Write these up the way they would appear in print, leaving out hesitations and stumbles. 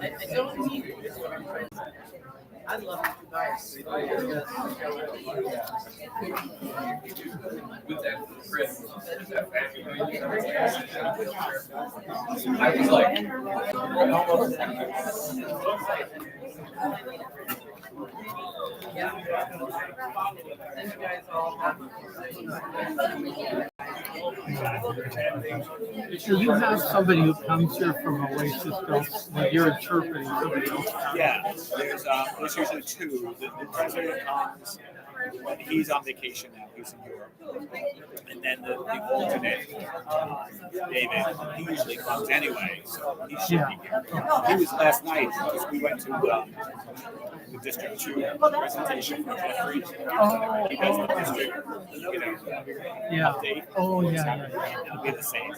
I love you guys. I was like, yeah. And you guys all have. So you have somebody who comes here from Oasis, that you're interpreting somebody else. Yeah, there's usually two. The president comes when he's on vacation now. He's in Europe, and then the alternate, David, he usually comes anyway, so he should be here. He was last night because we went to the District 2 presentation for Jeffrey. He does the district, update. Oh, yeah. It'll be the same.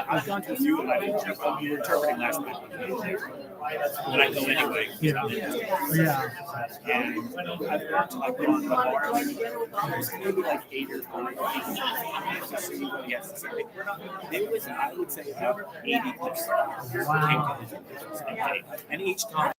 I've gone to a few, and I didn't check out. You were interpreting last night. But I go anyway. Yeah. And I've gone to like one bar, maybe like 8 or 9 to see what he has to say. There was, I would say, about 80%. Wow. And each time.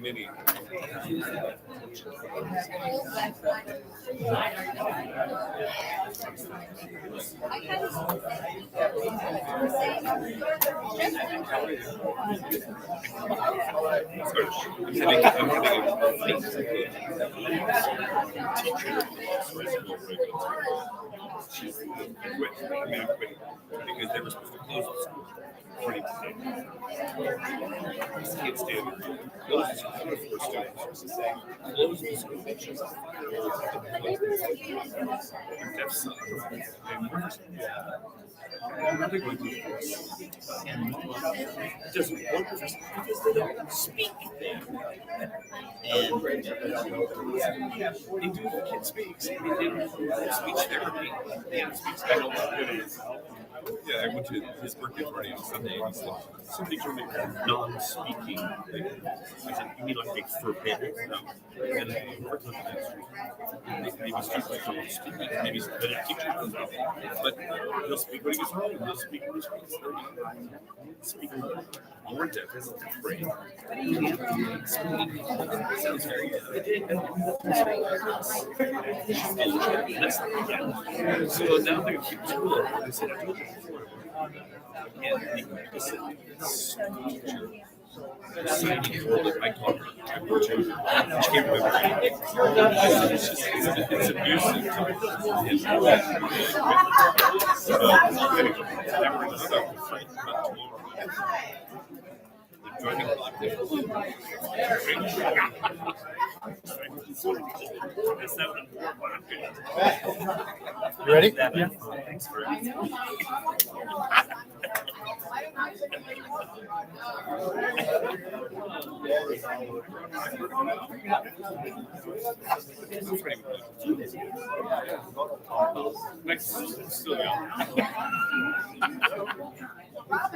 Many. She's quit. I quit because they were supposed to close the school. used to say, close the school bitches. That's I'm going to just one professor because they don't speak. And they do the kid speaks. I mean, they do speech therapy. They have speech therapy. Yeah, I went to his birthday party on Sunday, and he said, somebody told me non-speaking. I said, you mean like for people? No. And I worked with them. Maybe students don't speak. Maybe the teacher does not. But he'll speak when he gets home. He'll speak when he's 30. Speak more deaf as a brain. Sounds very good. So now they're keep school. I said, I told you before. And the signing for that I taught her. She came with me. It's abusive to his never another fight about tomorrow. The driving clock. You ready? Yeah. Thanks for still young. I'm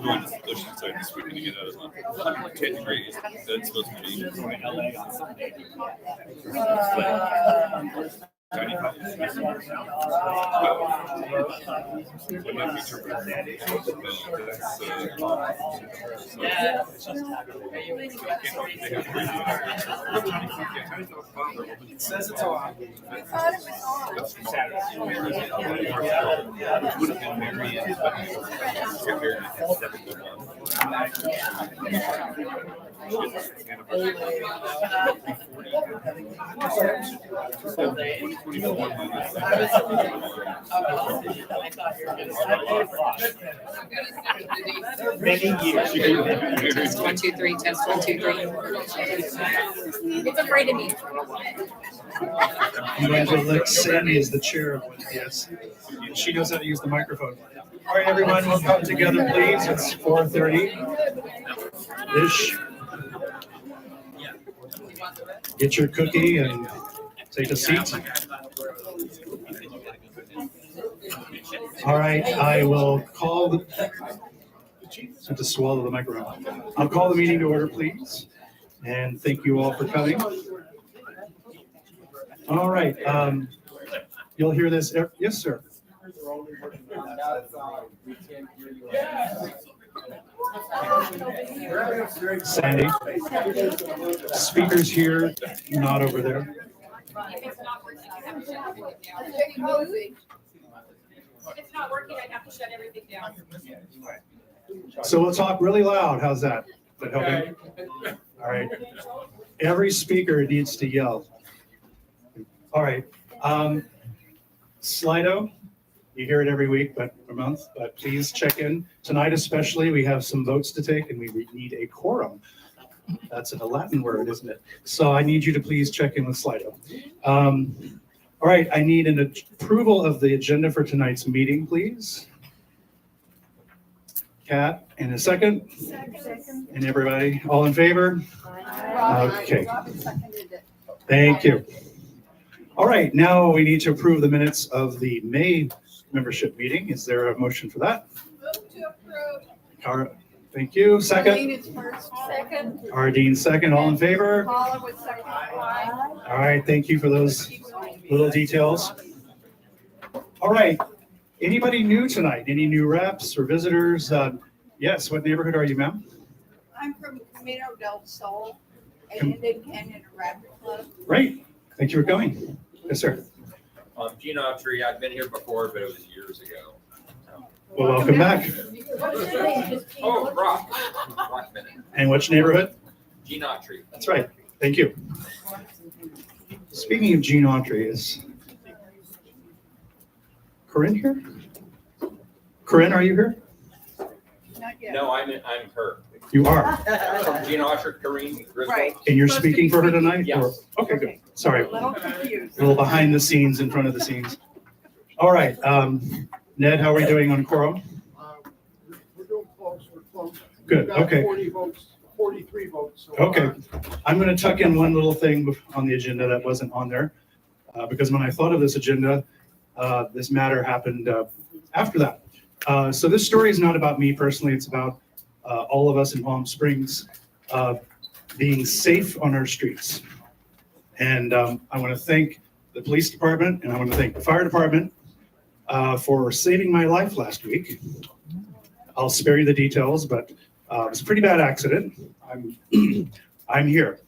going to the ocean side this weekend to get out of 110 degrees. That's supposed to be LA on Sunday. Tiny house. It might be true. It says it's on. Would have been Marianne, but got married at 'Many years. Test 1, 2, 3. Test 1, 2, 3. It's afraid of me. I'm going to elect Sandy as the chair of yes. She knows how to use the microphone. All right, everyone, we'll come together, please. It's 4:30-ish. Get your cookie and take a seat. All right, I will call the. I have to swallow the microphone. I'll call the meeting to order, please. And thank you all for coming. All right, you'll hear this. Yes, sir. Sandy. Speakers here, not over there. If it's not working, I'd have to shut everything down. So we'll talk really loud. How's that? Is that helping? All right. Every speaker needs to yell. All right. Slido, you hear it every week, but a month, but please check in. Tonight especially, we have some votes to take and we need a quorum. That's a Latin word, isn't it? So I need you to please check in with Slido. All right, I need an approval of the agenda for tonight's meeting, please. Kat, in a second. Second. And everybody, all in favor? Okay. Thank you. All right, now we need to approve the minutes of the May membership meeting. Is there a motion for that? Move to approve. Cara, thank you. Second. Arlene is first. Second. Ardeen, second. All in favor? Paula was second. All right, thank you for those little details. All right, anybody new tonight? Any new reps or visitors? Yes, what neighborhood are you, ma'am? I'm from Camino del Sol, and Indian Canyon Rabbit Club. Great, thank you for coming. Yes, sir. Gene Autry, I've been here before, but it was years ago. Well, welcome back. Oh, Brock Bennett. And which neighborhood? Gene Autry. That's right, thank you. Speaking of Gene Autry, is Corinne here? Corinne, are you here? Not yet. No, I'm her. You are, Gina Usher, Kareem Griswold. Right. and you're speaking for her tonight? Yes. Or- Okay, good. Sorry, A little confused. a little behind the scenes, in front of the scenes. All right, Ned, how are we doing on quorum? We're doing close, we're close. Good, We've got okay. 40 votes, 43 votes. so Okay. far. I'm going to tuck in one little thing on the agenda that wasn't on there, because when I thought of this agenda, this matter happened after that. So this story is not about me personally, it's about all of us in Palm Springs being safe on our streets. And I want to thank the police department, and I want to thank the fire department for saving my life last week. I'll spare you the details, but it was a pretty bad accident. I'm here.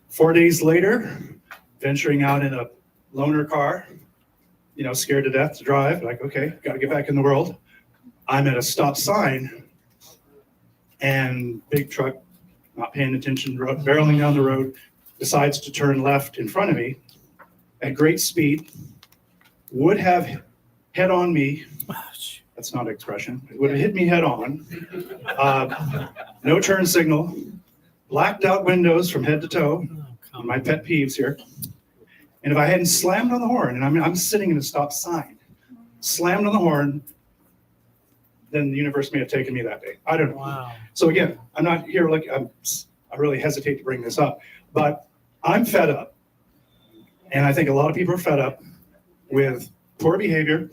4 days later, venturing out in a loaner car, scared to death to drive, like, okay, got to get back in the world. I'm at a stop sign, and big truck, not paying attention, barreling down the road, decides to turn left in front of me at great speed, would have head on me. That's not an expression. It would have hit me head on. No turn signal, blacked out windows from head to toe. My pet peeves here. And if I hadn't slammed on the horn, and I'm sitting in a stop sign, slammed on the horn, then the universe may have taken me that day. I don't know. Wow. So again, I'm not here like I really hesitate to bring this up, but I'm fed up. And I think a lot of people are fed up with poor behavior,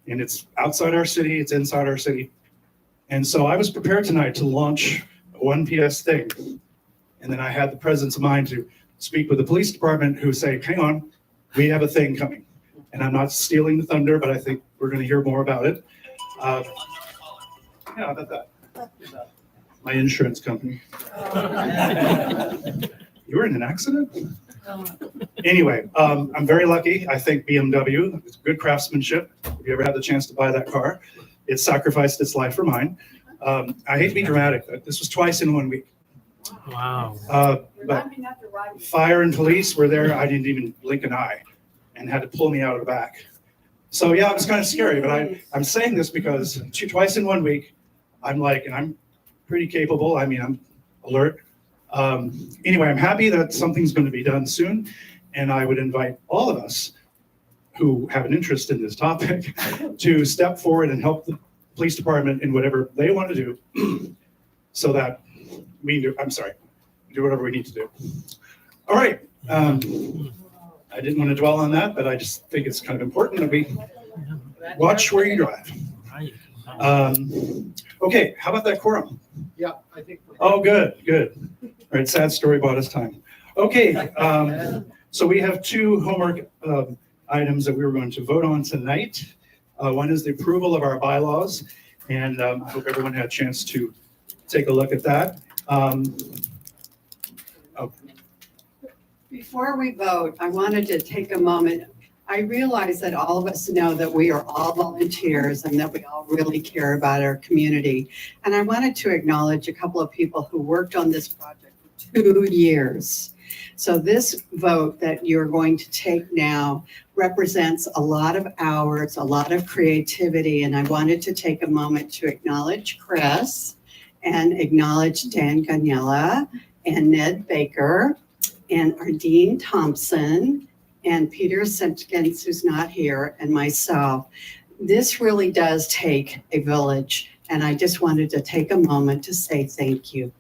and it's outside our city, it's inside our city. And so I was prepared tonight to launch a 1 PS thing. And then I had the presence of mind to speak with the police department, who say, hang on, we have a thing coming. And I'm not stealing the thunder, but I think we're going to hear more about it. Yeah, about that. My insurance company. You were in an accident? Anyway, I'm very lucky. I think BMW, it's good craftsmanship. If you ever had the chance to buy that car, it sacrificed its life for mine. I hate to be dramatic, but this was twice in 1 week. Wow. But Remind me not to ride. fire and police were there. I didn't even blink an eye and had to pull me out of the back. So yeah, it was kind of scary, but I'm saying this because twice in 1 week, I'm like, and I'm pretty capable. I mean, I'm alert. Anyway, I'm happy that something's going to be done soon. And I would invite all of us who have an interest in this topic to step forward and help the police department in whatever they want to do so that do whatever we need to do. All right. I didn't want to dwell on that, but I just think it's kind of important that we watch where you drive. Right. Okay, how about that quorum? Yeah, I think. Oh, good. All right, sad story bought us time. Okay, so we have two homework items that we were going to vote on tonight. One is the approval of our bylaws, and I hope everyone had a chance to take a look at that. Before we vote, I wanted to take a moment. I realize that all of us know that we are all volunteers and that we all really care about our community. And I wanted to acknowledge a couple of people who worked on this project for 2 years. So this vote that you're going to take now represents a lot of hours, a lot of creativity. And I wanted to take a moment to acknowledge Chris and acknowledge Dan Gagnella and Ned Baker and Ardeen Thompson and Peter Simpkins, who's not here, and myself. This really does take a village, and I just wanted to take a moment to say thank you.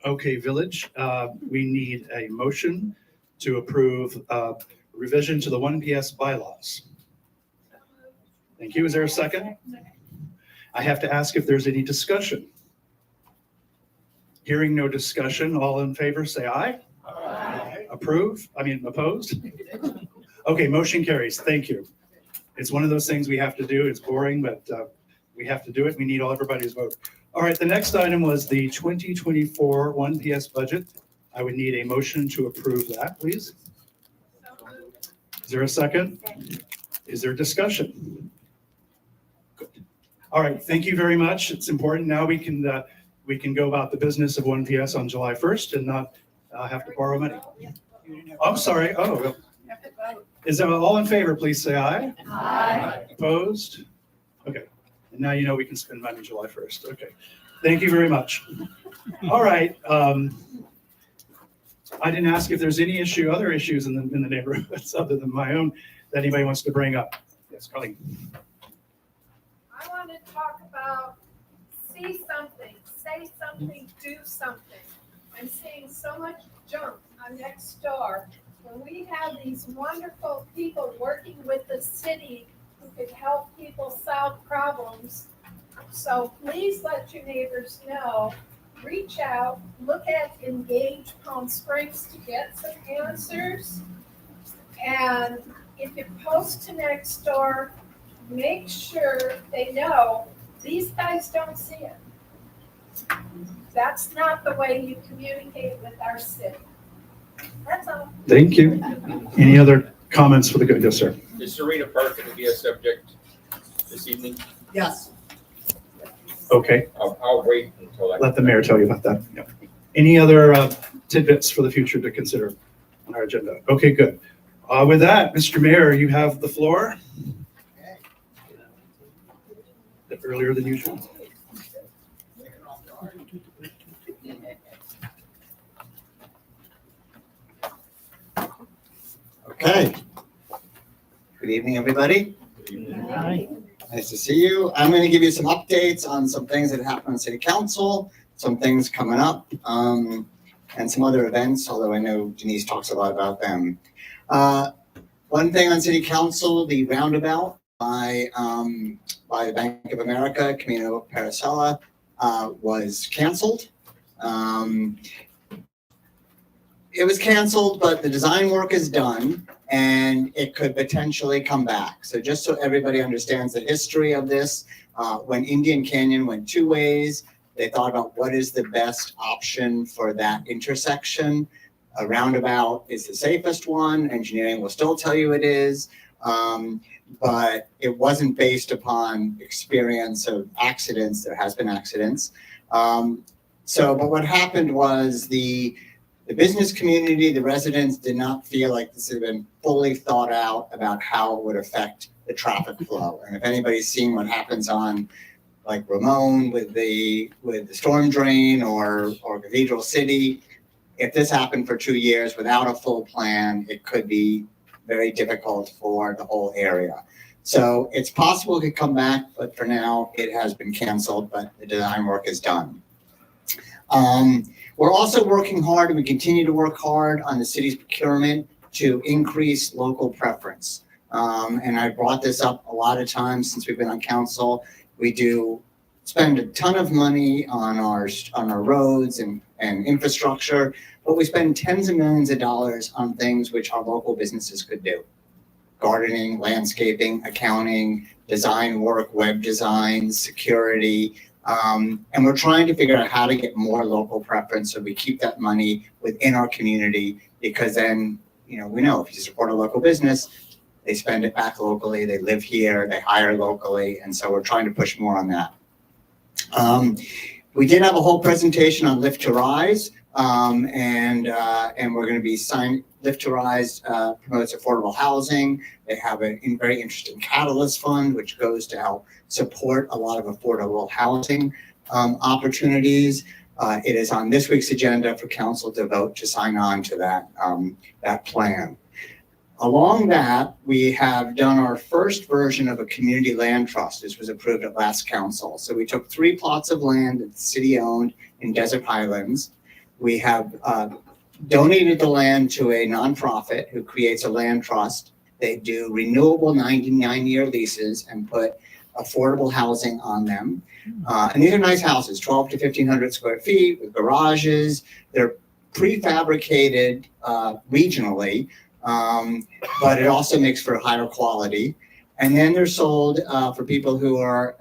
Okay, village, we need a motion to approve revision to the 1 PS bylaws. Thank you. Is there a second? I have to ask if there's any discussion. Hearing no discussion, all in favor, say aye. Aye. Opposed? Okay, motion carries. Thank you. It's one of those things we have to do. It's boring, but we have to do it. We need everybody's vote. All right, the next item was the 2024 1 PS budget. I would need a motion to approve that, please. Is there a second? Is there discussion? Good. All right, thank you very much. It's important. Now we can go about the business of 1 PS on July 1st and not have to borrow money. I'm sorry. Oh, well, have to vote. Is there all in favor, please say aye. Aye. Opposed? Okay. And now you know we can spend money July 1st. Okay. Thank you very much. All right. I didn't ask if there's any other issues in the neighborhoods other than my own that anybody wants to bring up. Yes, Colleen. I want to talk about see something, say something, do something. I'm seeing so much junk on Nextdoor. When we have these wonderful people working with the city who could help people solve problems. So please let your neighbors know, reach out, look at Engage Palm Springs to get some answers. And if you post to Nextdoor, make sure they know these guys don't see it. That's not the way you communicate with our city. That's all. Thank you. Any other comments for the good? Yes, sir. Is Serena Park going to be a subject this evening? Yes. Okay. I'll wait until I. Let the mayor tell you about that. Yep. Any other tidbits for the future to consider on our agenda? Okay, good. With that, Mr. Mayor, you have the floor. Earlier than usual. Okay. Good evening, everybody. Aye. Nice to see you. I'm going to give you some updates on some things that happened on City Council, some things coming up, and some other events, although I know Denise talks a lot about them. One thing on City Council, the roundabout by the Bank of America, Camino Paracela, was canceled. It was canceled, but the design work is done and it could potentially come back. So just so everybody understands the history of this, when Indian Canyon went two ways, they thought about what is the best option for that intersection. A roundabout is the safest one. Engineering will still tell you it is, but it wasn't based upon experience of accidents. There has been accidents. But what happened was the business community, the residents did not feel like this had been fully thought out about how it would affect the traffic flow. And if anybody's seen what happens on like Ramon with the storm drain or Cathedral City, if this happened for 2 years without a full plan, it could be very difficult for the whole area. So it's possible it could come back, but for now it has been canceled, but the design work is done. We're also working hard, and we continue to work hard on the city's procurement to increase local preference. And I brought this up a lot of times since we've been on council. We do spend a ton of money on our roads and infrastructure, but we spend tens of millions of dollars on things which our local businesses could do. Gardening, landscaping, accounting, design work, web design, security. And we're trying to figure out how to get more local preference so we keep that money within our community, because then, we know if you support a local business, they spend it back locally, they live here, they hire locally, and so we're trying to push more on that. We did have a whole presentation on Lift to Rise, and we're going to be Lift to Rise promotes affordable housing. They have a very interesting catalyst fund, which goes to help support a lot of affordable housing opportunities. It is on this week's agenda for council to vote to sign on to that plan. Along that, we have done our first version of a community land trust. This was approved at last council. So we took 3 plots of land that the city owned in Desert Highlands. We have donated the land to a nonprofit who creates a land trust. They do renewable 99-year leases and put affordable housing on them. And these are nice houses, 12 to 1,500 square feet with garages. They're prefabricated regionally, but it also makes for higher quality. And then they're sold for people who are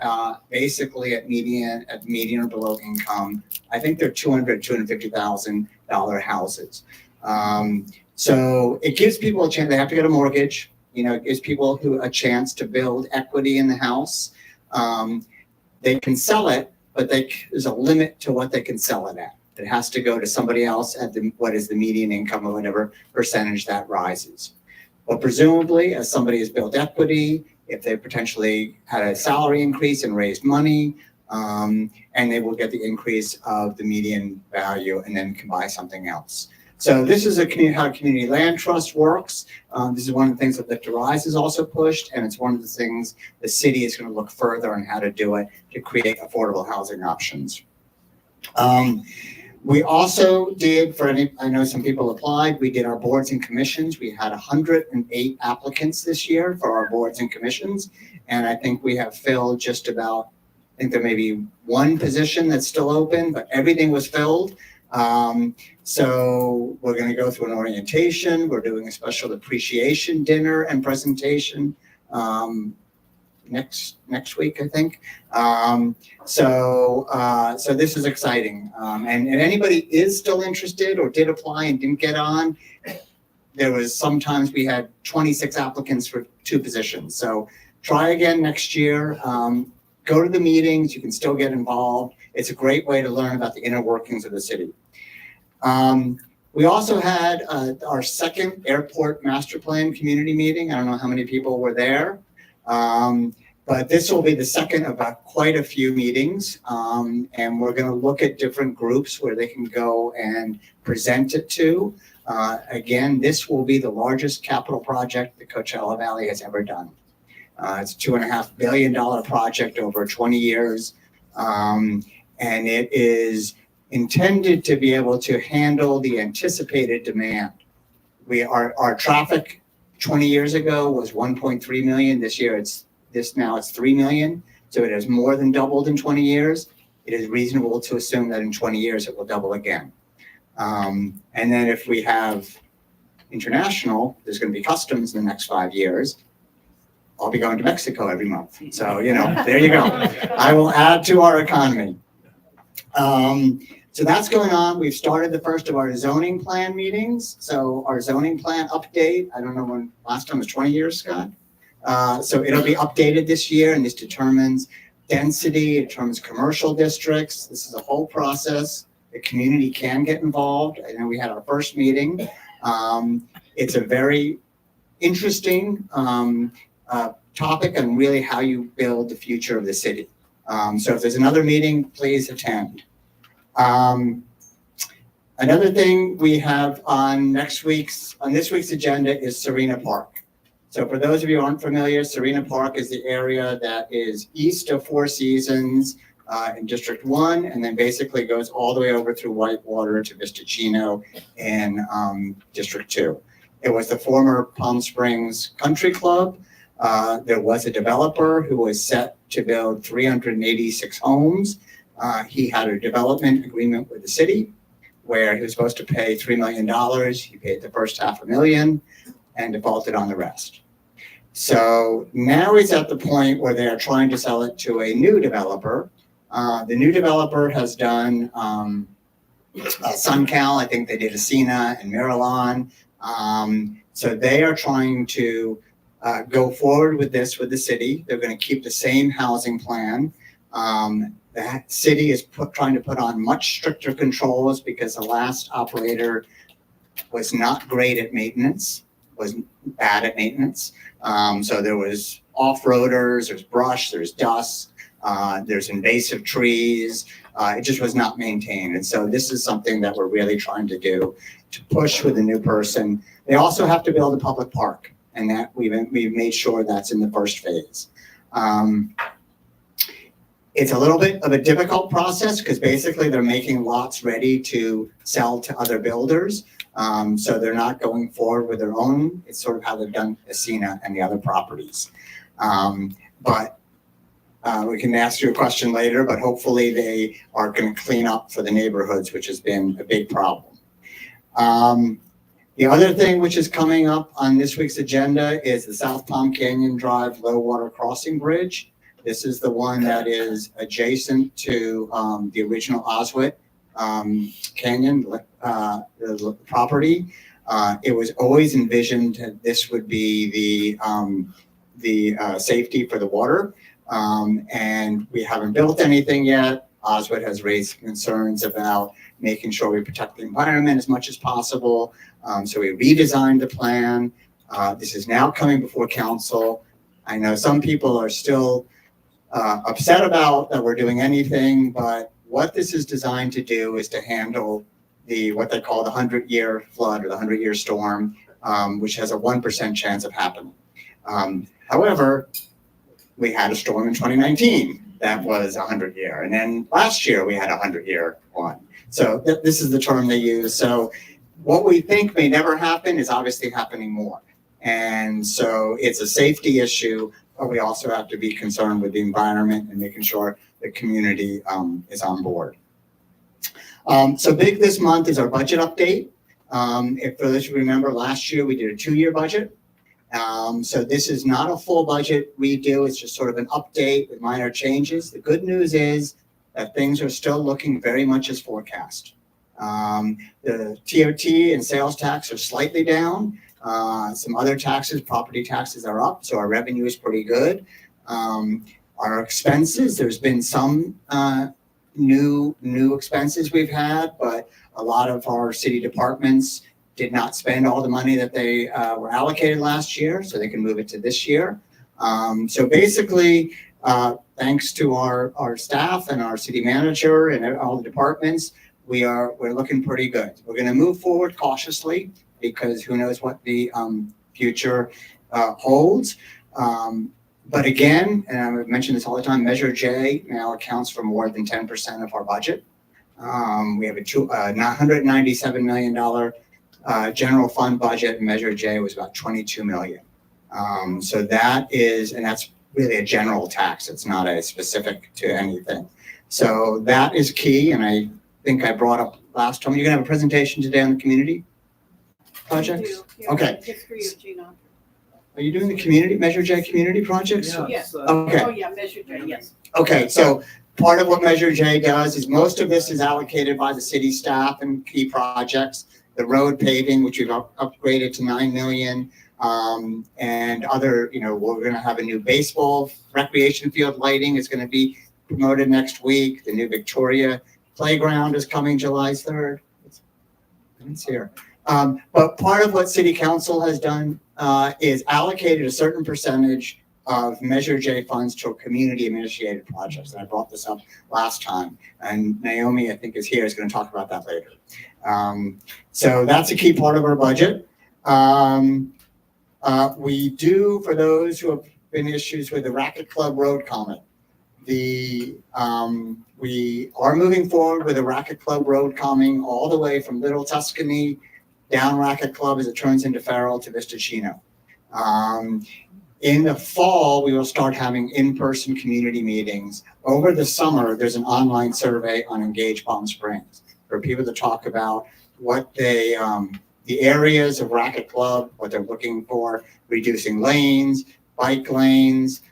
basically at median or below income. I think they're $250,000 houses. So it gives people a chance. They have to get a mortgage. It gives people a chance to build equity in the house. They can sell it, but there's a limit to what they can sell it at. It has to go to somebody else at what is the median income or whatever percentage that rises. Well, presumably, as somebody has built equity, if they potentially had a salary increase and raised money, and they will get the increase of the median value and then can buy something else. So this is how community land trust works. This is one of the things that Lift to Rise has also pushed, and it's one of the things the city is going to look further on how to do it to create affordable housing options. We also did, I know some people applied, we did our boards and commissions. We had 108 applicants this year for our boards and commissions. And I think we have filled just about, I think there may be one position that's still open, but everything was filled. So we're going to go through an orientation. We're doing a special appreciation dinner and presentation next week, I think. So this is exciting. And if anybody is still interested or did apply and didn't get on, there was sometimes we had 26 applicants for 2 positions. So try again next year. Go to the meetings. You can still get involved. It's a great way to learn about the inner workings of the city. We also had our second airport master plan community meeting. I don't know how many people were there. But this will be the second of quite a few meetings. And we're going to look at different groups where they can go and present it to. Again, this will be the largest capital project the Coachella Valley has ever done. It's a $2.5 billion project over 20 years. And it is intended to be able to handle the anticipated demand. Our traffic 20 years ago was 1.3 million. This year now it's 3 million. So it has more than doubled in 20 years. It is reasonable to assume that in 20 years it will double again. And then if we have international, there's going to be customs in the next 5 years. I'll be going to Mexico every month. So, there you go. I will add to our economy. So that's going on. We've started the first of our zoning plan meetings. So our zoning plan update, I don't know when, last time was 20 years, Scott. So it'll be updated this year, and this determines density, it determines commercial districts. This is a whole process. The community can get involved. I know we had our first meeting. It's a very interesting topic on really how you build the future of the city. So if there's another meeting, please attend. Another thing we have on this week's agenda is Serena Park. So for those of you who aren't familiar, Serena Park is the area that is east of Four Seasons in District 1, and then basically goes all the way over through Whitewater to Vistachino in District 2. It was the former Palm Springs Country Club. There was a developer who was set to build 386 homes. He had a development agreement with the city where he was supposed to pay $3 million. He paid the first $500,000 and defaulted on the rest. So now he's at the point where they are trying to sell it to a new developer. The new developer has done SunCal. I think they did Ascena and Marilyn. So they are trying to go forward with this with the city. They're going to keep the same housing plan. The city is trying to put on much stricter controls because the last operator was not great at maintenance, was bad at maintenance. So there was off-roaders, there's brush, there's dust, there's invasive trees. It just was not maintained. And so this is something that we're really trying to do to push with the new person. They also have to build a public park, and that we've made sure that's in the first phase. It's a little bit of a difficult process because basically they're making lots ready to sell to other builders. So they're not going forward with their own. It's sort of how they've done Ascena and the other properties. But we can ask you a question later, but hopefully they are going to clean up for the neighborhoods, which has been a big problem. The other thing which is coming up on this week's agenda is the South Palm Canyon Drive Low Water Crossing Bridge. This is the one that is adjacent to the original Oswett Canyon the property. It was always envisioned that this would be the safety for the water, and we haven't built anything yet. Oswett has raised concerns about making sure we protect the environment as much as possible. So we redesigned the plan. This is now coming before council. I know some people are still upset about that we're doing anything, but what this is designed to do is to handle what they call the 100-year flood or the 100-year storm, which has a 1% chance of happening. However, we had a storm in 2019 that was 100-year, and then last year we had a 100-year one. So this is the term they use. So what we think may never happen is obviously happening more. And so it's a safety issue, but we also have to be concerned with the environment and making sure the community is on board. So big this month is our budget update. If for those who remember, last year we did a 2-year budget. So this is not a full budget redo, it's just sort of an update with minor changes. The good news is that things are still looking very much as forecast. The TOT and sales tax are slightly down. Some other taxes, property taxes are up, so our revenue is pretty good. Our expenses, there's been some new expenses we've had, but a lot of our city departments did not spend all the money that they were allocated last year, so they can move it to this year. So basically, thanks to our staff and our city manager and all the departments, we're looking pretty good. We're going to move forward cautiously because who knows what the future holds. But again, and I mention this all the time, Measure J now accounts for more than 10% of our budget. We have a $997 million general fund budget, and Measure J was about $22 million. So that is, and that's really a general tax. It's not a specific to anything. So that is key, and I think I brought up last time. You're gonna have a presentation today on the community projects? Okay. History of Gina. Are you doing the community, Measure J community projects? Yes. Okay. Oh, yeah, Measure J, yes. Okay, so part of what Measure J does is most of this is allocated by the city staff and key projects. The road paving, which we've upgraded to $9 million, and other, we're gonna have a new baseball recreation field lighting is gonna be promoted next week. The new Victoria playground is coming July 3rd. It's here. But part of what City Council has done is allocated a certain percentage of Measure J funds to community initiated projects. And I brought this up last time, and Naomi, I think, is here, is going to talk about that later. So that's a key part of our budget. We do, for those who have been issues with the Racket Club road comment, we are moving forward with the Racket Club road calming all the way from Little Tuscany down Racket Club as it turns into Farrell to Vistacino. In the fall, we will start having in-person community meetings. Over the summer, there's an online survey on Engage Palm Springs for people to talk about what they, the areas of Racket Club, what they're looking for, reducing lanes, bike lanes,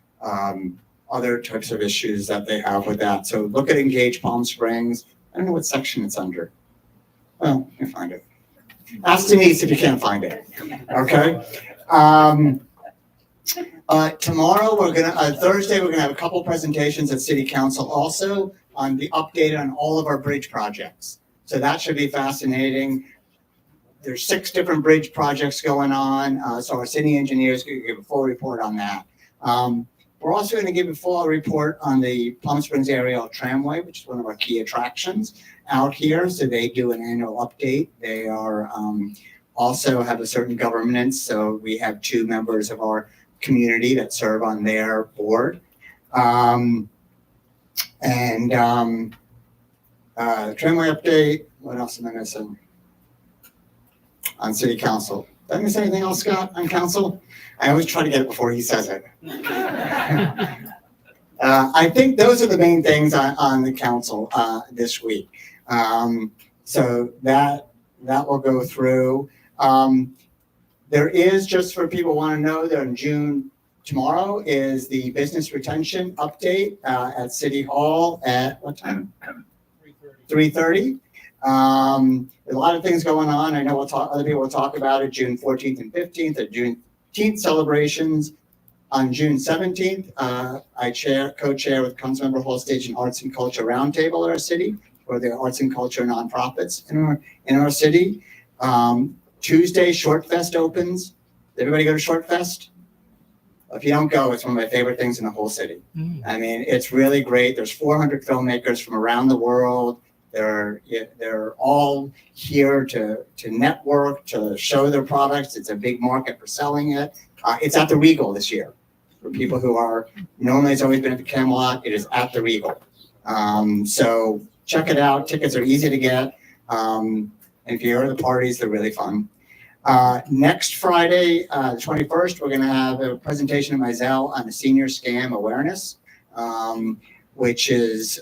other types of issues that they have with that. So look at Engage Palm Springs. I don't know what section it's under. Well, you can find it. Ask Denise if you can't find it. Okay. Tomorrow Thursday, we're gonna have a couple presentations at City Council also on the update on all of our bridge projects. So that should be fascinating. There's 6 different bridge projects going on. So our city engineers can give a full report on that. We're also going to give a full report on the Palm Springs Aerial Tramway, which is one of our key attractions out here. So they do an annual update. They are also have a certain governance. So we have 2 members of our community that serve on their board. Tramway update. What else am I missing? On City Council. Did I miss anything else, Scott, on council? I always try to get it before he says it. I think those are the main things on the council this week. So that will go through. There is, just for people who want to know, that in June, tomorrow is the business retention update at City Hall at what time? 3:30. There's a lot of things going on. I know other people will talk about it. June 14th and 15th, the Juneteenth celebrations. On June 17th, I co-chair with Councilmember Holstage an Arts and Culture Roundtable at our city for the arts and culture nonprofits in our city. Tuesday, Short Fest opens. Did everybody go to Short Fest? If you don't go, it's one of my favorite things in the whole city. I mean, it's really great. There's 400 filmmakers from around the world. They're all here to network, to show their products. It's a big market for selling it. It's at the Regal this year. For people who are, normally it's always been at the Camelot, it is at the Regal. So check it out. Tickets are easy to get. And if you go to the parties, they're really fun. Next Friday, the 21st, we're going to have a presentation of Mizell on the senior scam awareness, which is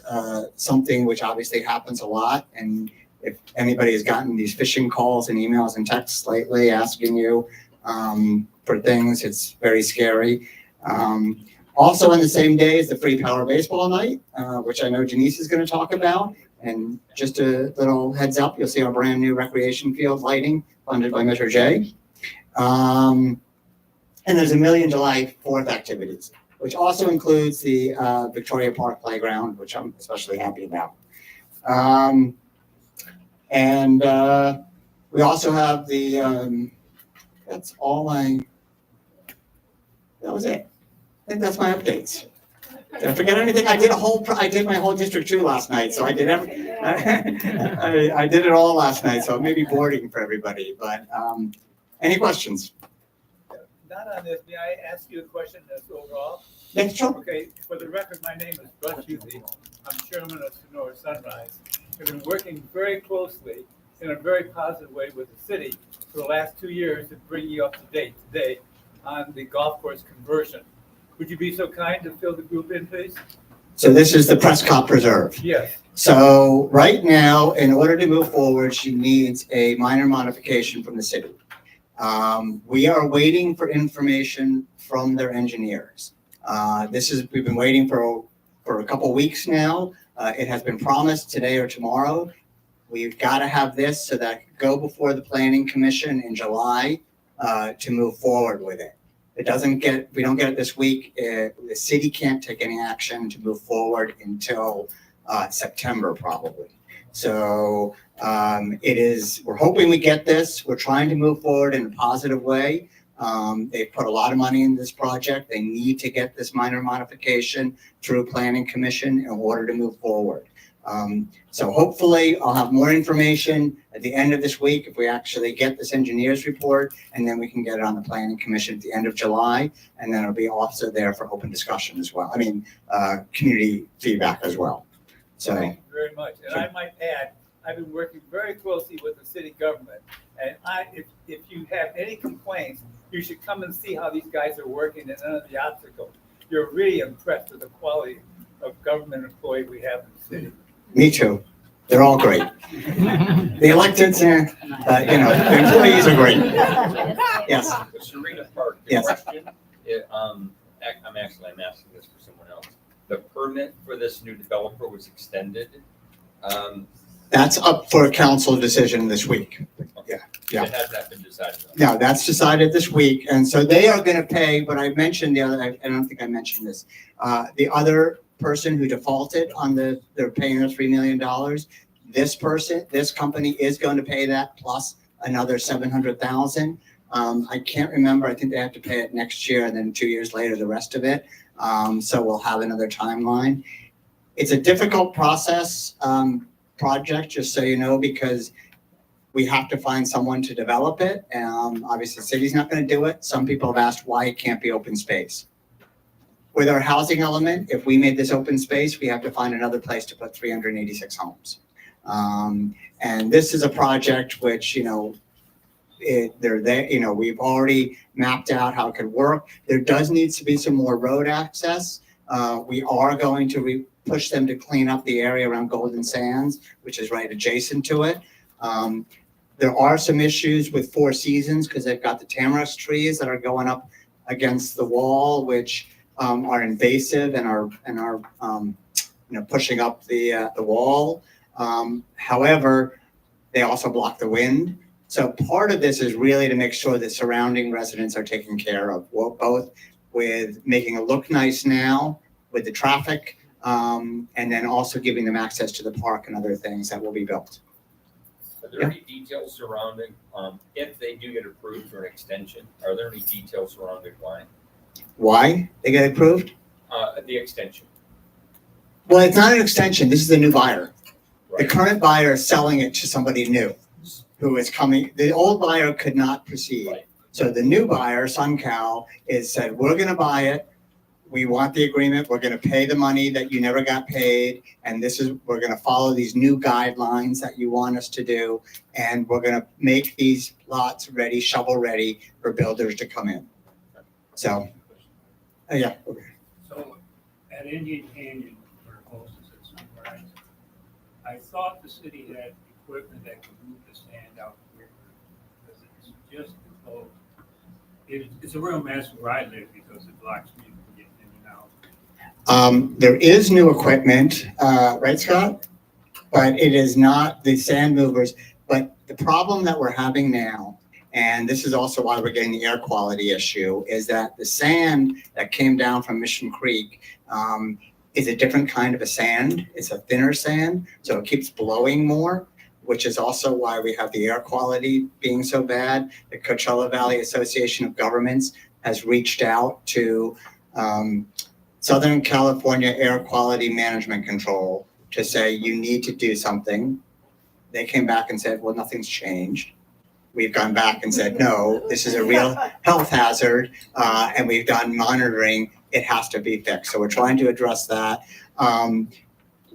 something which obviously happens a lot. And if anybody has gotten these phishing calls and emails and texts lately asking you for things, it's very scary. Also on the same day is the Free Power Baseball Night, which I know Janice is going to talk about. And just a little heads up, you'll see our brand new recreation field lighting funded by Measure J. And there's a million July 4th activities, which also includes the Victoria Park Playground, which I'm especially happy about. And we also have the, that was it. I think that's my updates. Did I forget anything? I did my whole District 2 last night, so I did I did it all last night, so it may be boring for everybody, but any questions? Not on this, may I ask you a question that's overall? Yeah, sure. Okay, for the record, my name is Russ Hughley. I'm chairman of Sonora Sunrise. I've been working very closely in a very positive way with the city for the last 2 years to bring you up to date today on the golf course conversion. Would you be so kind to fill the group in, please? So this is the Prescott Preserve. Yes. So right now, in order to move forward, she needs a minor modification from the city. We are waiting for information from their engineers. We've been waiting for a couple weeks now. It has been promised today or tomorrow. We've got to have this so that it can go before the Planning Commission in July to move forward with it. We don't get it this week. The city can't take any action to move forward until September probably. So we're hoping we get this. We're trying to move forward in a positive way. They've put a lot of money in this project. They need to get this minor modification through Planning Commission in order to move forward. So hopefully I'll have more information at the end of this week if we actually get this engineer's report, and then we can get it on the Planning Commission at the end of July, and then it'll be also there for open discussion as well. I mean, community feedback as well. So Thank you very much. And I might add, I've been working very closely with the city government. And if you have any complaints, you should come and see how these guys are working and none of the obstacles. You're really impressed with the quality of government employee we have in the city. Me too. They're all great. The electeds, the employees are great. Yes. Serena Park, the Yes. question, I'm asking this for someone else. The permit for this new developer was extended. That's up for a council decision this week. Yeah. It has not been decided. No, that's decided this week. And so they are going to pay, but I mentioned I don't think I mentioned this. The other person who defaulted on they're paying the $3 million. This company is going to pay that plus another $700,000. I can't remember. I think they have to pay it next year and then 2 years later, the rest of it. So we'll have another timeline. It's a difficult project, just so you know, because we have to find someone to develop it. Obviously, the city's not going to do it. Some people have asked why it can't be open space. With our housing element, if we made this open space, we have to find another place to put 386 homes. And this is a project which, they're there, we've already mapped out how it could work. There does need to be some more road access. We are going to push them to clean up the area around Golden Sands, which is right adjacent to it. There are some issues with Four Seasons because they've got the tamarack trees that are going up against the wall, which are invasive and are pushing up the wall. However, they also block the wind. So part of this is really to make sure that surrounding residents are taken care of, both with making it look nice now with the traffic, and then also giving them access to the park and other things that will be built. Are there any details surrounding, if they do get approved for an extension, are there any details surrounding Why they get approved? the extension? Well, it's not an extension. This is a new buyer. The Right. current buyer is selling it to somebody new who is coming. The old buyer could not proceed. Right. So the new buyer, SunCal, is said, we're gonna buy it. We want the agreement. We're gonna pay the money that you never got paid. And we're gonna follow these new guidelines that you want us to do. And we're gonna make these lots ready, shovel ready for builders to come in. So, yeah. Okay. So at Indian Canyon, where Moses is Sunrise, I thought the city had equipment that could move the sand out quicker. Because it's just as though, it's a real mess where I live because it blocks me from getting in and out. There is new equipment, right, Scott? But it is not the sand movers. But the problem that we're having now, and this is also why we're getting the air quality issue, is that the sand that came down from Mission Creek is a different kind of a sand. It's a thinner sand, so it keeps blowing more, which is also why we have the air quality being so bad. The Coachella Valley Association of Governments has reached out to Southern California Air Quality Management Control to say, you need to do something. They came back and said, well, nothing's changed. We've gone back and said, no, this is a real health hazard, and we've done monitoring. It has to be fixed. So we're trying to address that.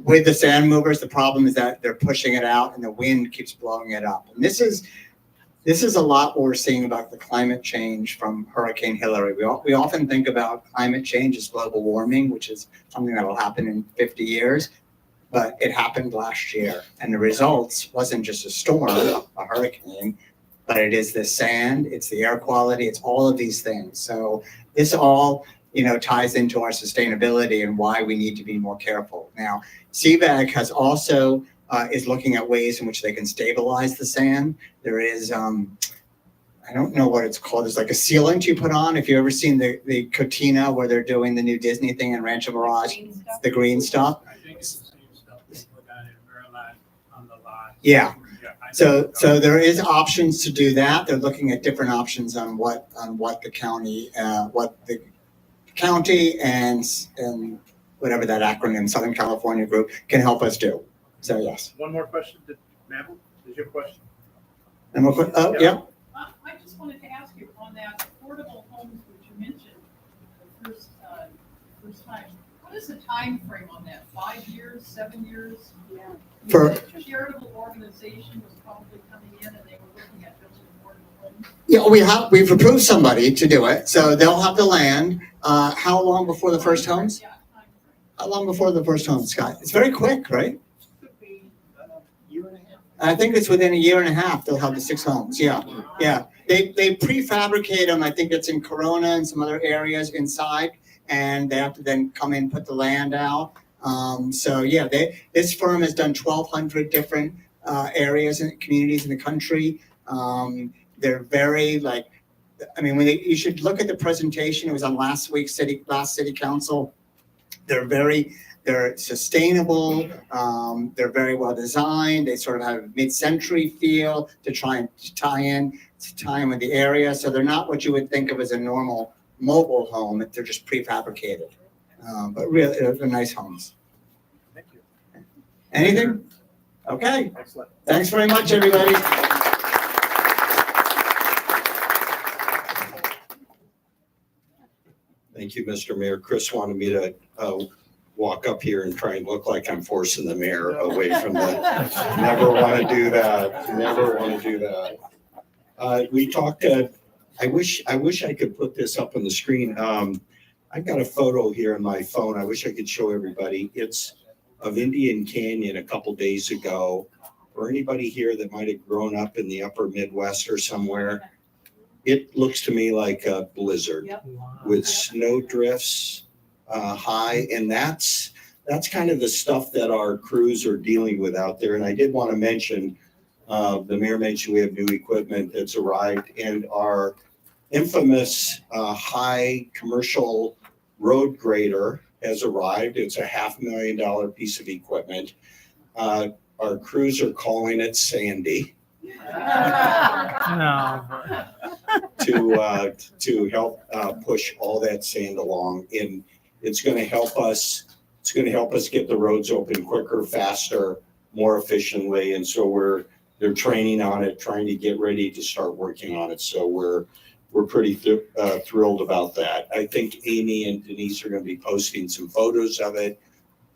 With the sand movers, the problem is that they're pushing it out and the wind keeps blowing it up. And this is a lot what we're seeing about the climate change from Hurricane Hillary. We often think about climate change as global warming, which is something that will happen in 50 years. But it happened last year. And the results wasn't just a storm, a hurricane, but it is the sand, it's the air quality, it's all of these things. So this all, ties into our sustainability and why we need to be more careful. Now, CVAG has also is looking at ways in which they can stabilize the sand. There is, I don't know what it's called. There's like a sealant you put on. If you've ever seen the Cotina where they're doing the new Disney thing in Rancho Mirage, the green stuff. I think it's the same stuff they put down in Maryland on the lot. Yeah. So there is options to do that. They're looking at different options on what the county and whatever that acronym, Southern California Group, can help us do. So yes. One more question, ma'am, is your question? And we'll put, yeah. I just wanted to ask you on that affordable homes which you mentioned the first time. What is the time frame on that? 5 years, 7 years? Yeah. For a charitable organization was probably coming in and they were looking at building affordable homes. Yeah, we've approved somebody to do it, so they'll have the land. How long before the first homes? Yeah, time frame. How long before the first homes, Scott? It's very quick, right? Could be a year and a half. I think it's within a year and a half, they'll have the 6 homes, yeah. They prefabricate them, I think it's in Corona and some other areas inside, and they have to then come in, put the land out. This firm has done 1,200 different areas and communities in the country. They're very you should look at the presentation. It was on last city council. They're sustainable. They're very well designed. They sort of have a mid-century feel to try and tie in with the area. So they're not what you would think of as a normal mobile home. They're just prefabricated. But really, they're nice homes. Thank you. Anything? Okay. Excellent. Thanks very much, everybody. Thank you, Mr. Mayor. Chris wanted me to walk up here and try and look like I'm forcing the mayor away from the, never want to do that. Never want to do that. We talked, I wish I could put this up on the screen. I've got a photo here on my phone. I wish I could show everybody. It's of Indian Canyon a couple days ago. For anybody here that might have grown up in the upper Midwest or somewhere, it looks to me like a blizzard with snow drifts high. And that's kind of the stuff that our crews are dealing with out there. And I did want to mention, the mayor mentioned we have new equipment that's arrived, and our infamous high commercial road grader has arrived. It's a $500,000 piece of equipment. Our crews are calling it Sandy. No. to help push all that sand along. And it's going to help us. It's going to help us get the roads open quicker, faster, more efficiently. And so they're training on it, trying to get ready to start working on it. So we're pretty thrilled about that. I think Amy and Denise are going to be posting some photos of it.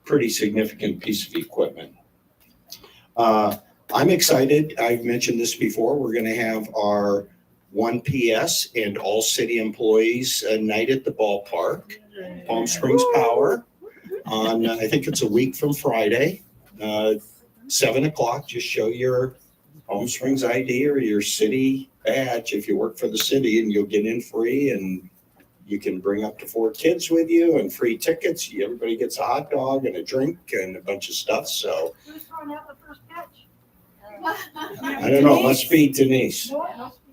Pretty significant piece of equipment. I'm excited. I've mentioned this before. We're going to have our 1 PS and all city employees night at the ballpark, Palm Springs Power, on I think it's a week from Friday, 7 o'clock. Just show your Palm Springs ID or your city badge if you work for the city, and you'll get in free, and you can bring up to 4 kids with you and free tickets. Everybody gets a hot dog and a drink and a bunch of stuff. So Who's throwing out the first pitch? I don't know. It must be Denise. No, it must be.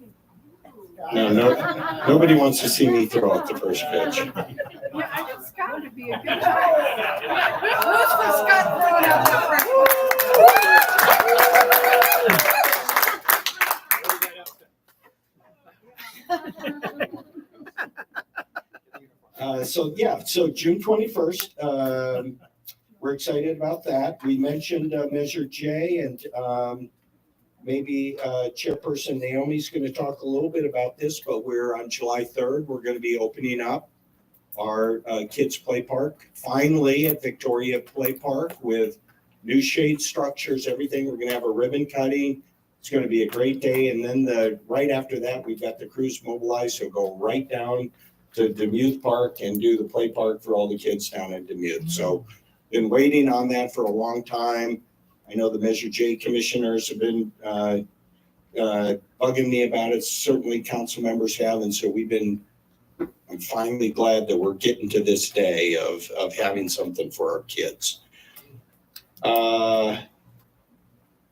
No, nobody wants to see me throw out the first pitch. Yeah, I think Scott would be a good choice. Who's for Scott throwing out the first So June 21st, we're excited about that. We mentioned Measure J, and maybe Chairperson Naomi's going to talk a little bit about this, but we're on July 3rd. We're going to be opening up our kids' play park finally at Victoria Play Park with new shade structures, everything. We're going to have a ribbon cutting. It's going to be a great day. And then right after that, we've got the crews mobilized. So go right down to Demuth Park and do the play park for all the kids down in Demuth. So been waiting on that for a long time. I know the Measure J commissioners have been bugging me about it. Certainly council members have. And so I'm finally glad that we're getting to this day of having something for our kids.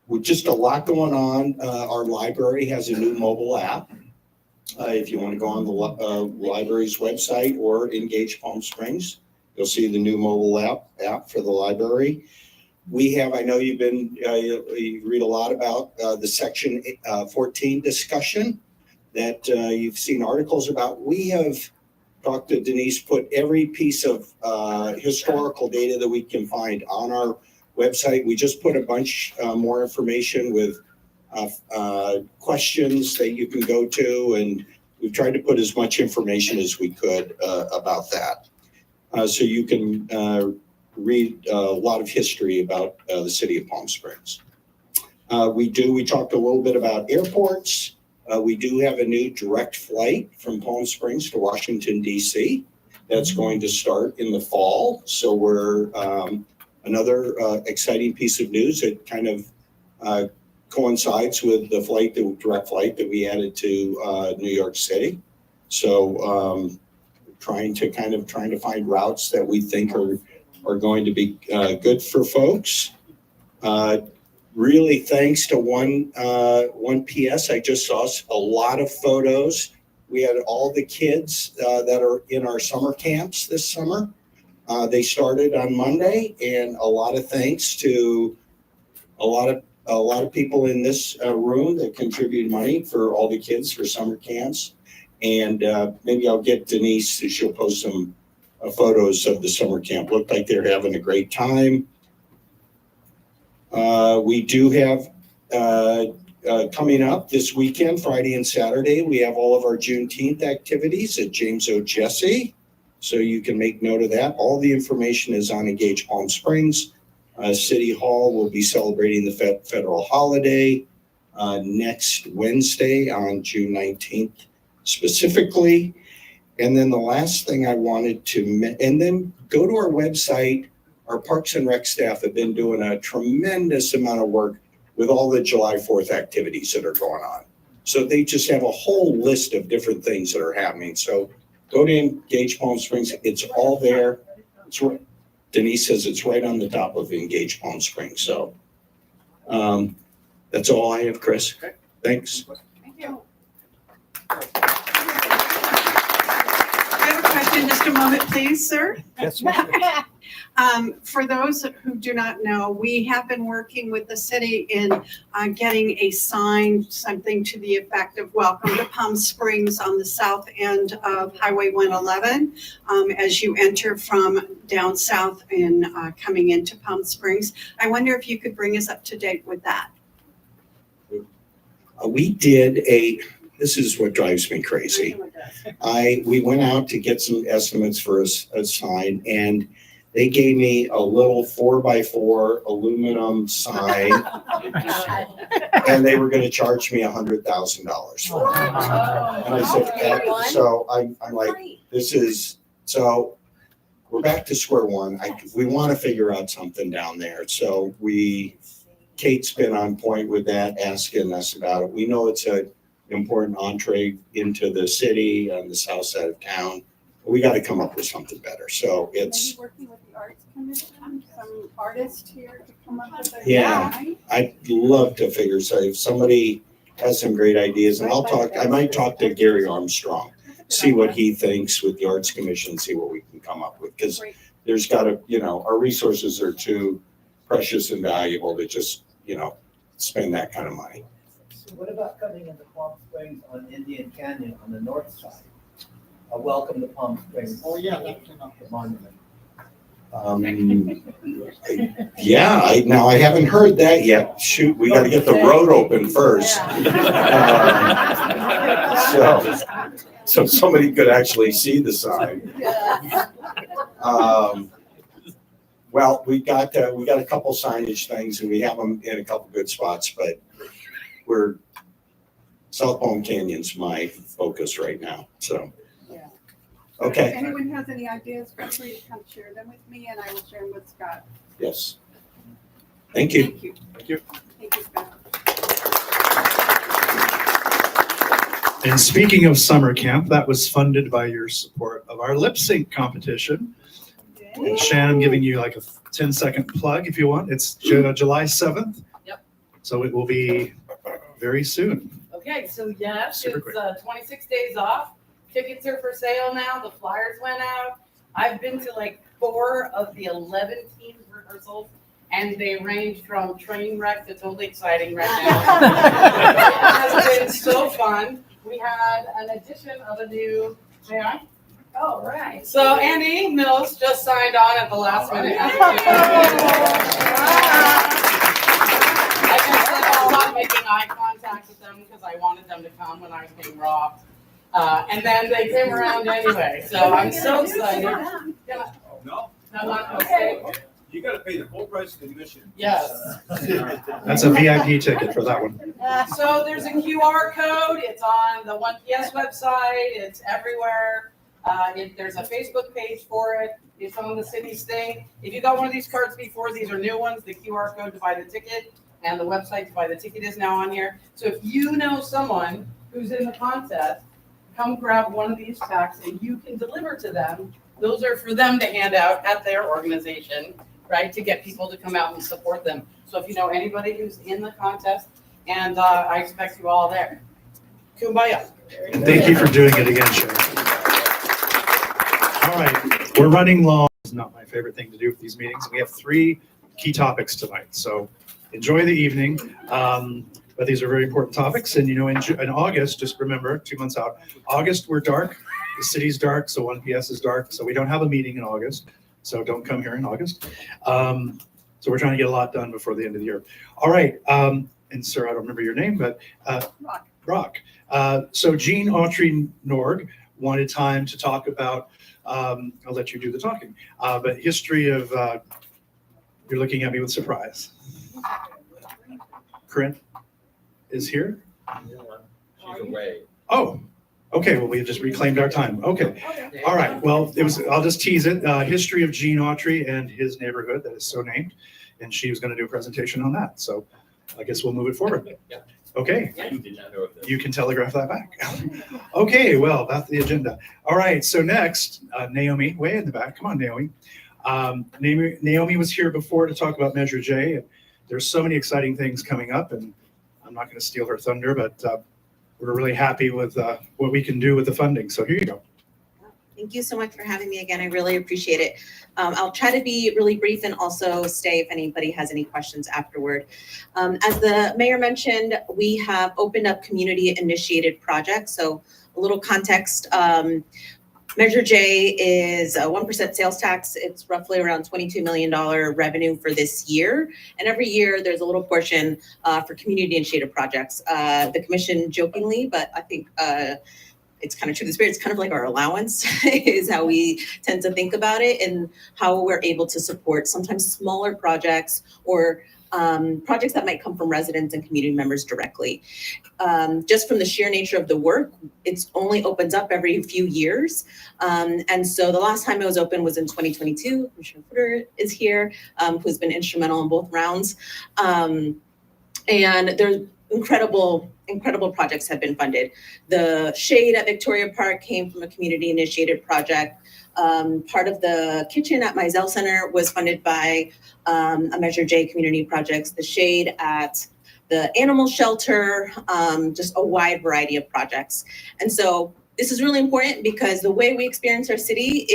With just a lot going on, our library has a new mobile app. If you want to go on the library's website or Engage Palm Springs, you'll see the new mobile app for the library. We have, I know you read a lot about the Section 14 discussion that you've seen articles about. We have talked to Denise, put every piece of historical data that we can find on our website. We just put a bunch more information with questions that you can go to, and we've tried to put as much information as we could about that. So you can read a lot of history about the city of Palm Springs. We talked a little bit about airports. We do have a new direct flight from Palm Springs to Washington, D.C. that's going to start in the fall. So we're another exciting piece of news. It kind of coincides with the direct flight that we added to New York City. So trying to find routes that we think are going to be good for folks. Really thanks to 1 PS. I just saw a lot of photos. We had all the kids that are in our summer camps this summer. They started on Monday, and a lot of thanks to a lot of people in this room that contributed money for all the kids for summer camps. And maybe I'll get Denise, she'll post some photos of the summer camp. Looked like they're having a great time. We do have coming up this weekend, Friday and Saturday, we have all of our Juneteenth activities at James O. Jesse. So you can make note of that. All the information is on Engage Palm Springs. City Hall will be celebrating the federal holiday next Wednesday on June 19th specifically. And then the last thing I wanted to, and then go to our website. Our Parks and Rec staff have been doing a tremendous amount of work with all the July 4th activities that are going on. So they just have a whole list of different things that are happening. So go to Engage Palm Springs. It's all there. Denise says it's right on the top of Engage Palm Springs. So that's all I have, Chris. Thanks. Thank you. I have a question. in just a moment, please, sir? Yes, For those who do not know, we have been working with the city in getting a sign, something to the effect of welcome to Palm Springs on the south end of Highway 111. As you enter from down south and coming into Palm Springs. I wonder if you could bring us up to date with that. We did this is what drives me crazy. We went out to get some estimates for a sign, and they gave me a little 4x4 aluminum sign, and they were gonna charge me $100,000 for it. And I said, so I'm like, so we're back to square one. We wanna figure out something down there. So Kate's been on point with that, asking us about it. We know it's an important entree into the city on the south side of town. We got to come up with something better. So it's. Maybe working with the Arts Commission, some artists here to come up with a Yeah, I'd love to figure. So if somebody has some great ideas, and I might talk to Gary Armstrong, see what he thinks with the Arts Commission, see what we can come up with. Because there's got to, our resources are too precious and valuable to just, spend that kind of money. So what about coming into Palm Springs on Indian Canyon on the north side? A welcome to Palm Springs. Oh, yeah, that's the monument. Yeah, I haven't heard that yet. Shoot, we got to get the road open first. So somebody could actually see the sign. Well, we got a couple signage things, and we have them in a couple good spots, but South Palm Canyon's my focus right now. So, okay. If anyone has any ideas, feel free to come share them with me, and I will share them with Scott. Yes. Thank you. Thank you. Thank you. Thank you, Scott. And speaking of summer camp, that was funded by your support of our lip sync competition. And Shannon, giving you like a 10-second plug if you want. It's July 7th. Yep. So it will be very soon. Okay, so yes, Super it's 26 days off. Tickets are for sale now. The flyers went out. I've been to like 4 of the 11 team rehearsals, and they range from train wreck to totally exciting right now. It has been so fun. We had an addition of a new, may I? Oh, right. So Andy Mills just signed on at the last minute. I just said I'll stop making eye contact with them because I wanted them to come when I was being robbed. And then they came around anyway, so I'm so excited. No? Okay. You gotta pay the full price of admission. Yes. That's a VIP ticket for that one. So there's a QR code. It's on the 1PS website. It's everywhere. There's a Facebook page for it. It's on the city's thing. If you got one of these cards before, these are new ones. The QR code to buy the ticket and the website to buy the ticket is now on here. So if you know someone who's in the contest, come grab one of these packs and you can deliver to them. Those are for them to hand out at their organization, right? To get people to come out and support them. So if you know anybody who's in the contest, and I expect you all there. Kumbaya. Thank you for doing it again, Sharon. All right, we're running long. It's not my favorite thing to do with these meetings. We have 3 key topics tonight, so enjoy the evening. But these are very important topics, and in August, just remember, 2 months out, August we're dark. The city's dark, so 1PS is dark, so we don't have a meeting in August. So don't come here in August. So we're trying to get a lot done before the end of the year. All right, and sir, I don't remember your name, but Brock. So Jean Autry Norg wanted time to talk about, I'll let you do the talking, but history of, you're looking at me with surprise. Corinne is here? She's away. Oh, okay, well, we just reclaimed our time. Okay, all right, well, I'll just tease it. History of Jean Autry and his neighborhood that is so named, and she was gonna do a presentation on that, so I guess we'll move it forward. Okay. You can telegraph that back. Okay, well, that's the agenda. All right, so next, Naomi, way in the back. Come on, Naomi. Naomi was here before to talk about Measure J. And there's so many exciting things coming up, and I'm not going to steal her thunder, but we're really happy with what we can do with the funding. So here you go. Thank you so much for having me again. I really appreciate it. I'll try to be really brief and also stay if anybody has any questions afterward. As the mayor mentioned, we have opened up community initiated projects. So a little context, Measure J is a 1% sales tax. It's roughly around $22 million revenue for this year. And every year there's a little portion for community initiated projects. The commission jokingly, but I think it's kind of true to the spirit, it's kind of like our allowance is how we tend to think about it, and how we're able to support sometimes smaller projects or projects that might come from residents and community members directly. Just from the sheer nature of the work, it only opens up every few years. And so the last time it was open was in 2022. Commissioner Footer is here, who's been instrumental in both rounds. And there's incredible projects have been funded. The shade at Victoria Park came from a community initiated project. Part of the kitchen at Mizell Center was funded by a Measure J community projects. The shade at the animal shelter, just a wide variety of projects. And so this is really important because the way we experience our city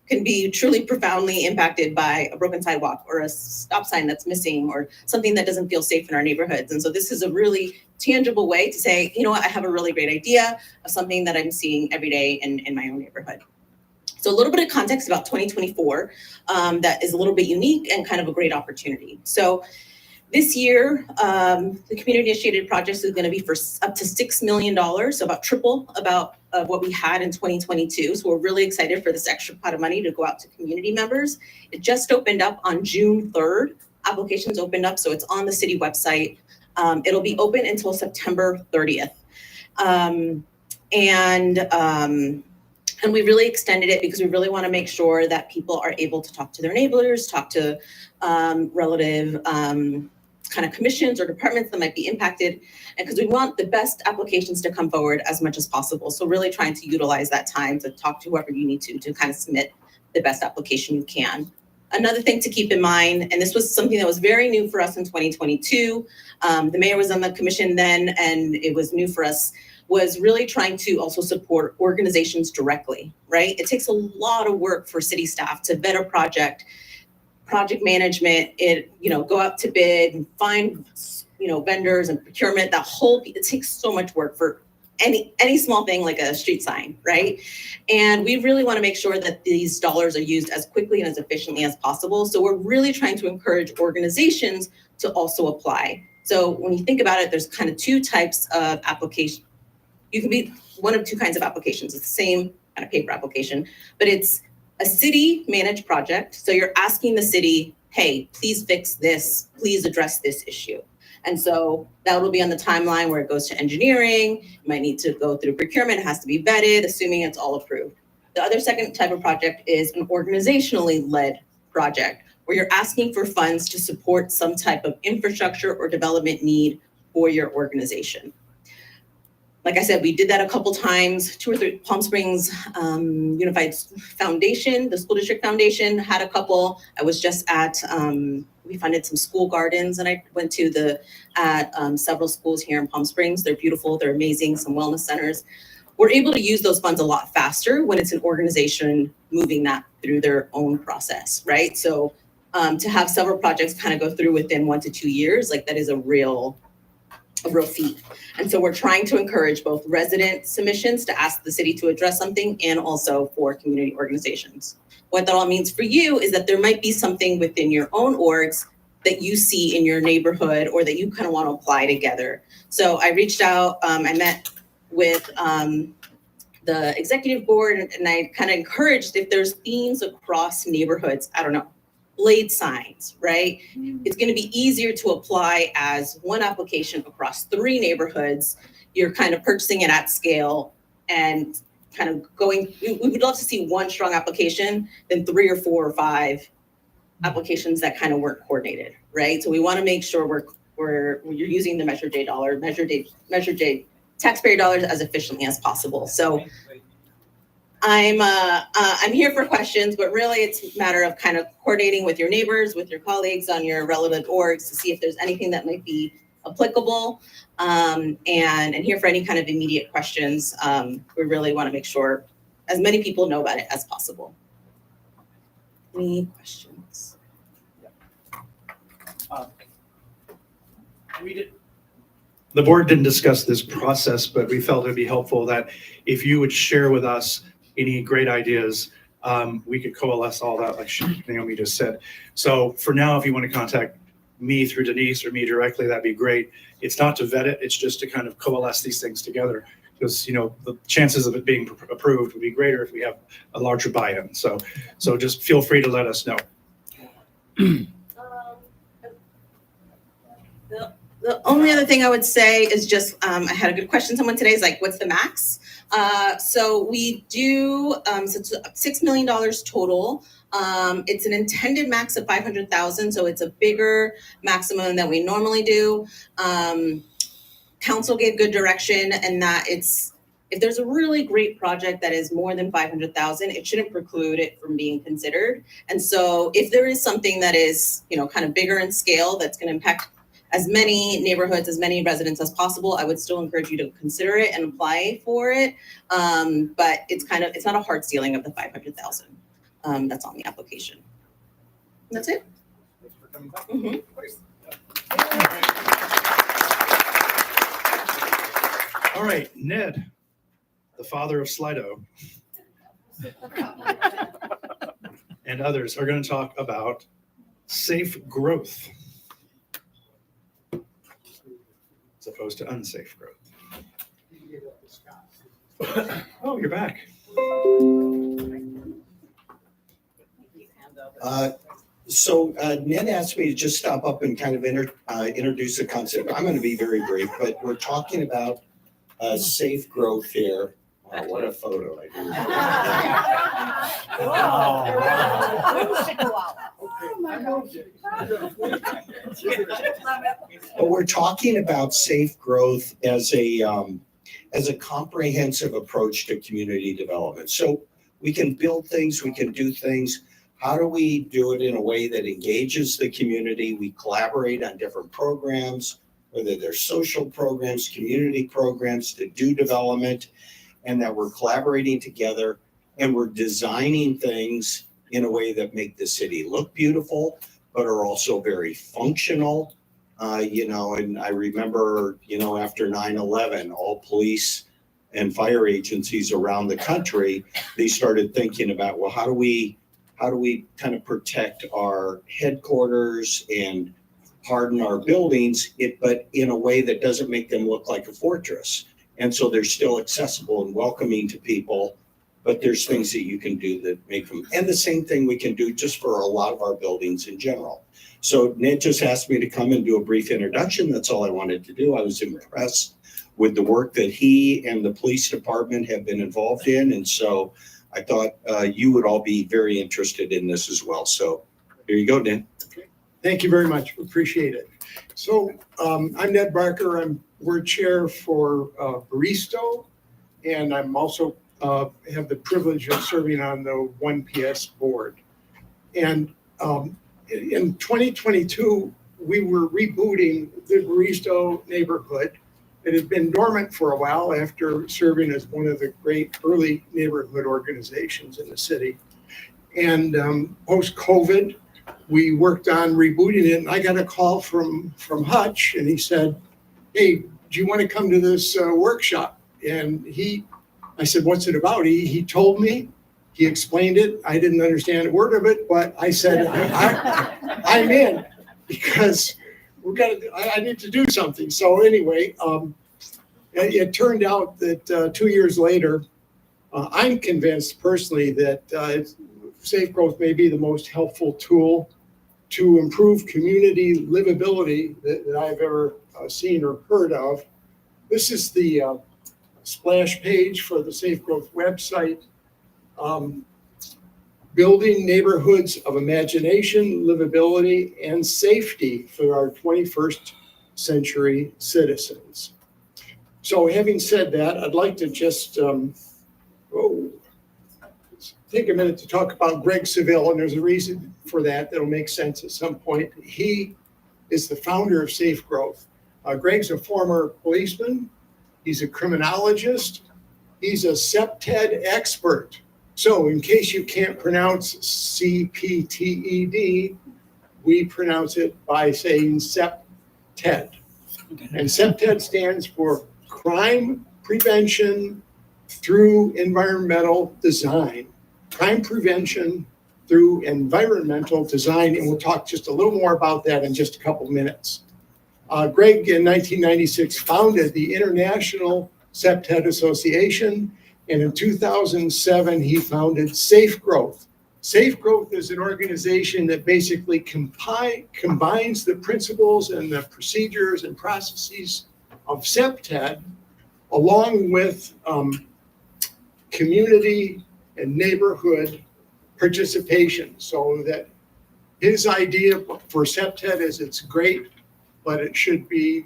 can be truly profoundly impacted by a broken sidewalk or a stop sign that's missing or something that doesn't feel safe in our neighborhoods. And so this is a really tangible way to say, you know what, I have a really great idea of something that I'm seeing every day in my own neighborhood. So a little bit of context about 2024 that is a little bit unique and kind of a great opportunity. So this year, the community initiated projects is going to be for up to $6 million, so about triple about what we had in 2022. So we're really excited for this extra pot of money to go out to community members. It just opened up on June 3rd. Applications opened up, so it's on the city website. It'll be open until September 30th. And we really extended it because we really want to make sure that people are able to talk to their neighbors, talk to relative kind of commissions or departments that might be impacted, and because we want the best applications to come forward as much as possible. So really trying to utilize that time to talk to whoever you need to kind of submit the best application you can. Another thing to keep in mind, and this was something that was very new for us in 2022, the mayor was on the commission then, and it was new for us, was really trying to also support organizations directly, right? It takes a lot of work for city staff to vet a project management, go out to bid and find, vendors and procurement, it takes so much work for any small thing like a street sign, right? And we really want to make sure that these dollars are used as quickly and as efficiently as possible. So we're really trying to encourage organizations to also apply. So when you think about it, there's kind of two types of application. You can be one of two kinds of applications. It's the same kind of paper application, but it's a city managed project. So you're asking the city, hey, please fix this, please address this issue. And so that will be on the timeline where it goes to engineering. You might need to go through procurement. It has to be vetted, assuming it's all approved. The other second type of project is an organizationally led project where you're asking for funds to support some type of infrastructure or development need for your organization. Like I said, we did that a couple times, 2 or 3. Palm Springs Unified Foundation, the school district foundation had a couple. I was just at, we funded some school gardens, and I went to several schools here in Palm Springs. They're beautiful, they're amazing, some wellness centers. We're able to use those funds a lot faster when it's an organization moving that through their own process, right? So to have several projects kind of go through within 1 to 2 years, like that is a real feat. And so we're trying to encourage both resident submissions to ask the city to address something and also for community organizations. What that all means for you is that there might be something within your own orgs that you see in your neighborhood or that you kind of want to apply together. So I reached out, I met with the executive board, and I kind of encouraged if there's themes across neighborhoods, I don't know, blade signs, right? It's going to be easier to apply as one application across 3 neighborhoods. You're kind of purchasing it at scale and kind of going, we would love to see one strong application than 3 or 4 or 5 applications that kind of weren't coordinated, right? So we want to make sure you're using the Measure J taxpayer dollars as efficiently as possible. So I'm here for questions, but really it's a matter of kind of coordinating with your neighbors, with your colleagues on your relevant orgs to see if there's anything that might be applicable, and here for any kind of immediate questions. We really want to make sure as many people know about it as possible. Any questions? The board didn't discuss this process, but we felt it'd be helpful that if you would share with us any great ideas, we could coalesce all that, like Naomi just said. So for now, if you want to contact me through Denise or me directly, that'd be great. It's not to vet it, it's just to kind of coalesce these things together. Because, you know, the chances of it being approved would be greater if we have a larger buy-in. So just feel free to let us know. The only other thing I would say is just, I had a good question. Someone today is like, what's the max? So we do, so it's $6 million total. It's an intended max of 500,000. So it's a bigger maximum than we normally do. Council gave good direction and that if there's a really great project that is more than 500,000, it shouldn't preclude it from being considered. And so if there is something that is, you know, kind of bigger in scale, that's going to impact as many neighborhoods, as many residents as possible, I would still encourage you to consider it and apply for it. But it's not a hard ceiling of the 500,000 that's on the application. And that's it. Thanks for coming back. All right, Ned, the father of Slido, and others are going to talk about safe growth as opposed to unsafe growth. Oh, you're back. So Ned asked me to just stop up and kind of introduce the concept. I'm going to be very brief, but we're talking about safe growth here. Wow, what a photo I But we're talking about safe growth as a comprehensive approach to community development. So we can build things, we can do things. How do we do it in a way that engages the community? We collaborate on different programs, whether they're social programs, community programs to do development, and that we're collaborating together and we're designing things in a way that make the city look beautiful, but are also very functional. And I remember, after 9/11, all police and fire agencies around the country, they started thinking about, well, how do we kind of protect our headquarters and harden our buildings, but in a way that doesn't make them look like a fortress. And so they're still accessible and welcoming to people, but there's things that you can do that make them, and the same thing we can do just for a lot of our buildings in general. So Ned just asked me to come and do a brief introduction. That's all I wanted to do. I was impressed with the work that he and the police department have been involved in. And so I thought you would all be very interested in this as well. So here you go, Ned. Thank you very much. Appreciate it. So I'm Ned Barker. I'm board chair for Baristo, and I'm also have the privilege of serving on the 1PS board. And in 2022, we were rebooting the Baristo neighborhood. It had been dormant for a while after serving as one of the great early neighborhood organizations in the city. And post-COVID, we worked on rebooting it, and I got a call from Hutch, and he said, "Hey, do you want to come to this workshop?" And I said, "What's it about?" He told me, he explained it. I didn't understand a word of it, but I said, I'm in, because I need to do something. So anyway, it turned out that 2 years later, I'm convinced personally that safe growth may be the most helpful tool to improve community livability that I've ever seen or heard of. This is the splash page for the Safe Growth website. Building neighborhoods of imagination, livability, and safety for our 21st century citizens. So having said that, I'd like to just take a minute to talk about Greg Seville, and there's a reason for that that'll make sense at some point. He is the founder of Safe Growth. Greg's a former policeman. He's a criminologist. He's a CPTED expert. So in case you can't pronounce CPTED, we pronounce it by saying CPTED. And CPTED stands for Crime Prevention Through Environmental Design. Crime Prevention Through Environmental Design, and we'll talk just a little more about that in just a couple minutes. Greg, in 1996, founded the International CPTED Association, and in 2007, he founded Safe Growth. Safe Growth is an organization that basically combines the principles and the procedures and processes of CPTED along with community and neighborhood participation. So that his idea for CPTED is it's great, but it should be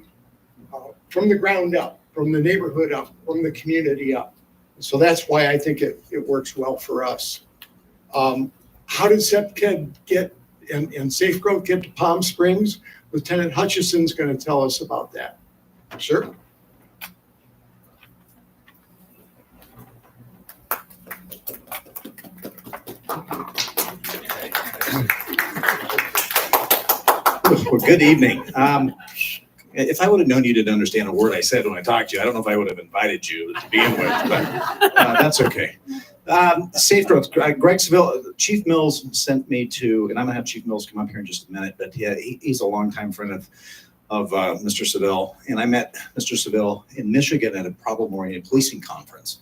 from the ground up, from the neighborhood up, from the community up. So that's why I think it works well for us. How did CPTED get and Safe Growth get to Palm Springs? Lieutenant Hutchison's going to tell us about that. Sir? Well, good evening. If I would have known you didn't understand a word I said when I talked to you, I don't know if I would have invited you to begin with, but that's okay. Safe Growth, Greg Seville, Chief Mills sent me to, and I'm gonna have Chief Mills come up here in just a minute, but yeah, he's a longtime friend of Mr. Seville. And I met Mr. Seville in Michigan at a problem-oriented policing conference.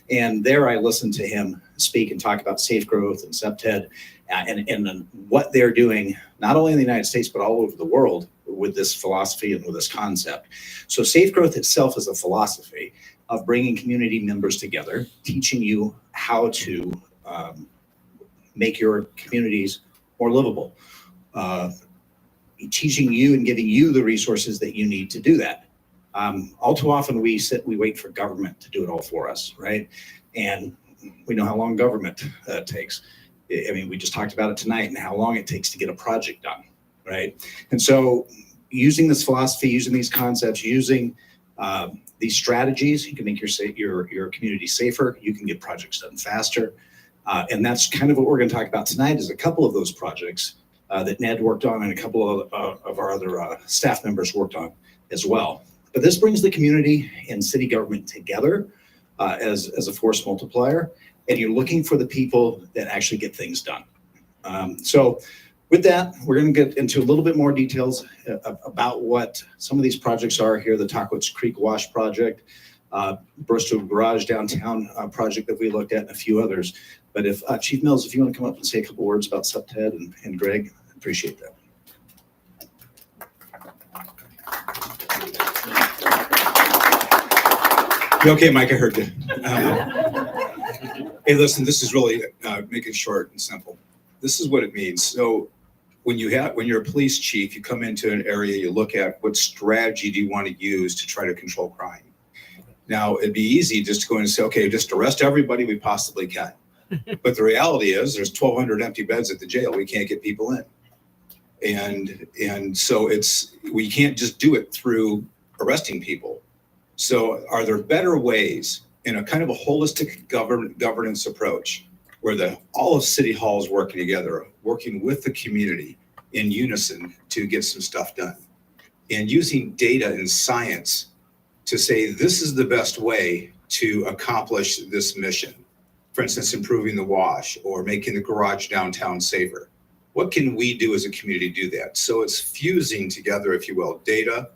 And there I listened to him speak and talk about Safe Growth and CPTED and what they're doing, not only in the United States, but all over the world with this philosophy and with this concept. So Safe Growth itself is a philosophy of bringing community members together, teaching you how to make your communities more livable, teaching you and giving you the resources that you need to do that. All too often we wait for government to do it all for us, right? And we know how long government takes. I mean, we just talked about it tonight and how long it takes to get a project done, right? And so using this philosophy, using these concepts, using these strategies, you can make your community safer, you can get projects done faster. And that's kind of what we're going to talk about tonight is a couple of those projects that Ned worked on and a couple of our other staff members worked on as well. But this brings the community and city government together as a force multiplier, and you're looking for the people that actually get things done. So with that, we're going to get into a little bit more details about what some of these projects are here. The Tahquitz Creek Wash Project, Bristow Garage Downtown project that we looked at, and a few others. But if Chief Mills, if you want to come up and say a couple words about CPTED and Greg, I appreciate that. Okay, Mike, I heard you. Hey, listen, this is really make it short and simple. This is what it means. So when you're a police chief, you come into an area, you look at what strategy do you want to use to try to control crime. Now, it'd be easy just to go in and say, okay, just arrest everybody we possibly can. But the reality is there's 1,200 empty beds at the jail. We can't get people in. And so we can't just do it through arresting people. So are there better ways in a kind of a holistic governance approach where all of City Hall is working together, working with the community in unison to get some stuff done and using data and science to say this is the best way to accomplish this mission? For instance, improving the wash or making the garage downtown safer. What can we do as a community to do that? So it's fusing together, if you will, data,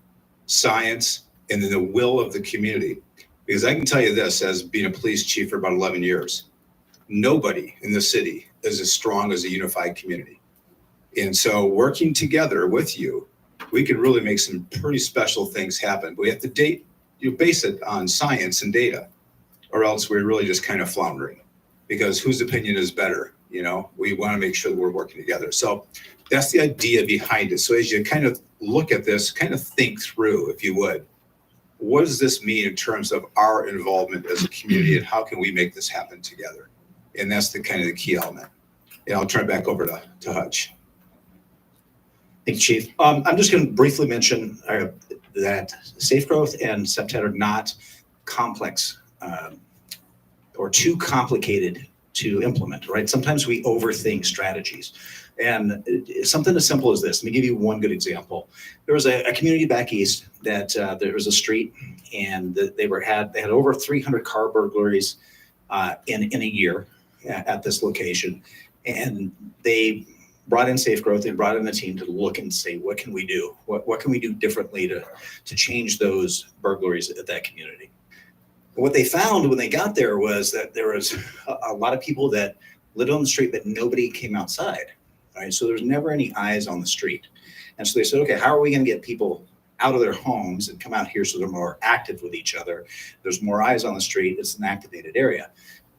science, and then the will of the community. Because I can tell you this, as being a police chief for about 11 years, nobody in the city is as strong as a unified community. And so working together with you, we can really make some pretty special things happen. But we have to base it on science and data, or else we're really just kind of floundering. Because whose opinion is better? You know, we want to make sure that we're working together. So that's the idea behind it. So as you kind of look at this, kind of think through, if you would, what does this mean in terms of our involvement as a community and how can we make this happen together? And that's the kind of the key element. And I'll turn it back over to Hutch. Thank you, Chief. I'm just going to briefly mention that Safe Growth and CPTED are not complex or too complicated to implement, right? Sometimes we overthink strategies. And something as simple as this, let me give you one good example. There was a community back east that there was a street, and they had over 300 car burglaries in a year at this location. And they brought in Safe Growth, they brought in a team to look and say, what can we do? What can we do differently to change those burglaries at that community? What they found when they got there was that there was a lot of people that lived on the street, but nobody came outside, right? So there's never any eyes on the street. And so they said, okay, how are we going to get people out of their homes and come out here so they're more active with each other? There's more eyes on the street. It's an activated area.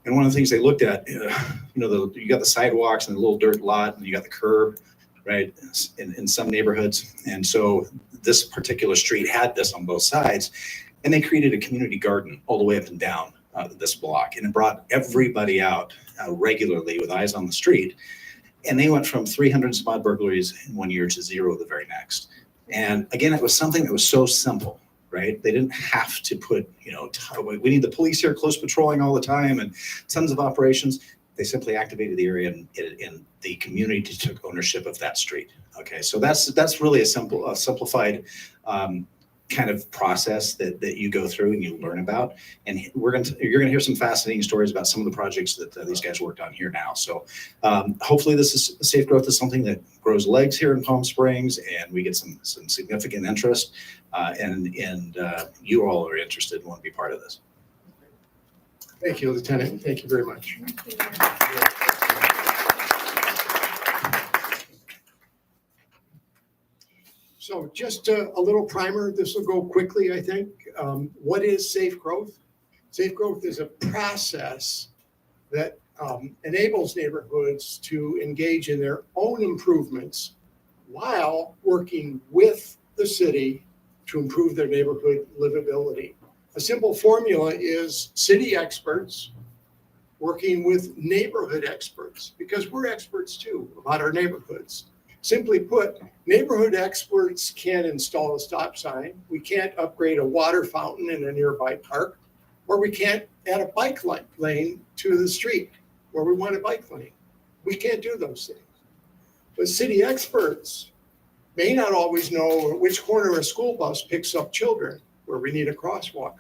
And one of the things they looked at, you got the sidewalks and the little dirt lot, and you got the curb, right, in some neighborhoods. And so this particular street had this on both sides. And they created a community garden all the way up and down this block. And it brought everybody out regularly with eyes on the street. And they went from 300 some odd burglaries in 1 year to 0 the very next. And again, it was something that was so simple, right? They didn't have to put, we need the police here close patrolling all the time and tons of operations. They simply activated the area, and the community took ownership of that street. Okay, so that's really a simplified kind of process that you go through and you learn about. And you're gonna hear some fascinating stories about some of the projects that these guys worked on here now. So hopefully this is Safe Growth is something that grows legs here in Palm Springs, and we get some significant interest, and you all are interested and want to be part of this. Thank you, Lieutenant. Thank you very much. So just a little primer. This will go quickly, I think. What is Safe Growth? Safe Growth is a process that enables neighborhoods to engage in their own improvements while working with the city to improve their neighborhood livability. A simple formula is city experts working with neighborhood experts, because we're experts too about our neighborhoods. Simply put, neighborhood experts can't install a stop sign. We can't upgrade a water fountain in a nearby park, or we can't add a bike lane to the street where we want a bike lane. We can't do those things. But city experts may not always know which corner a school bus picks up children where we need a crosswalk,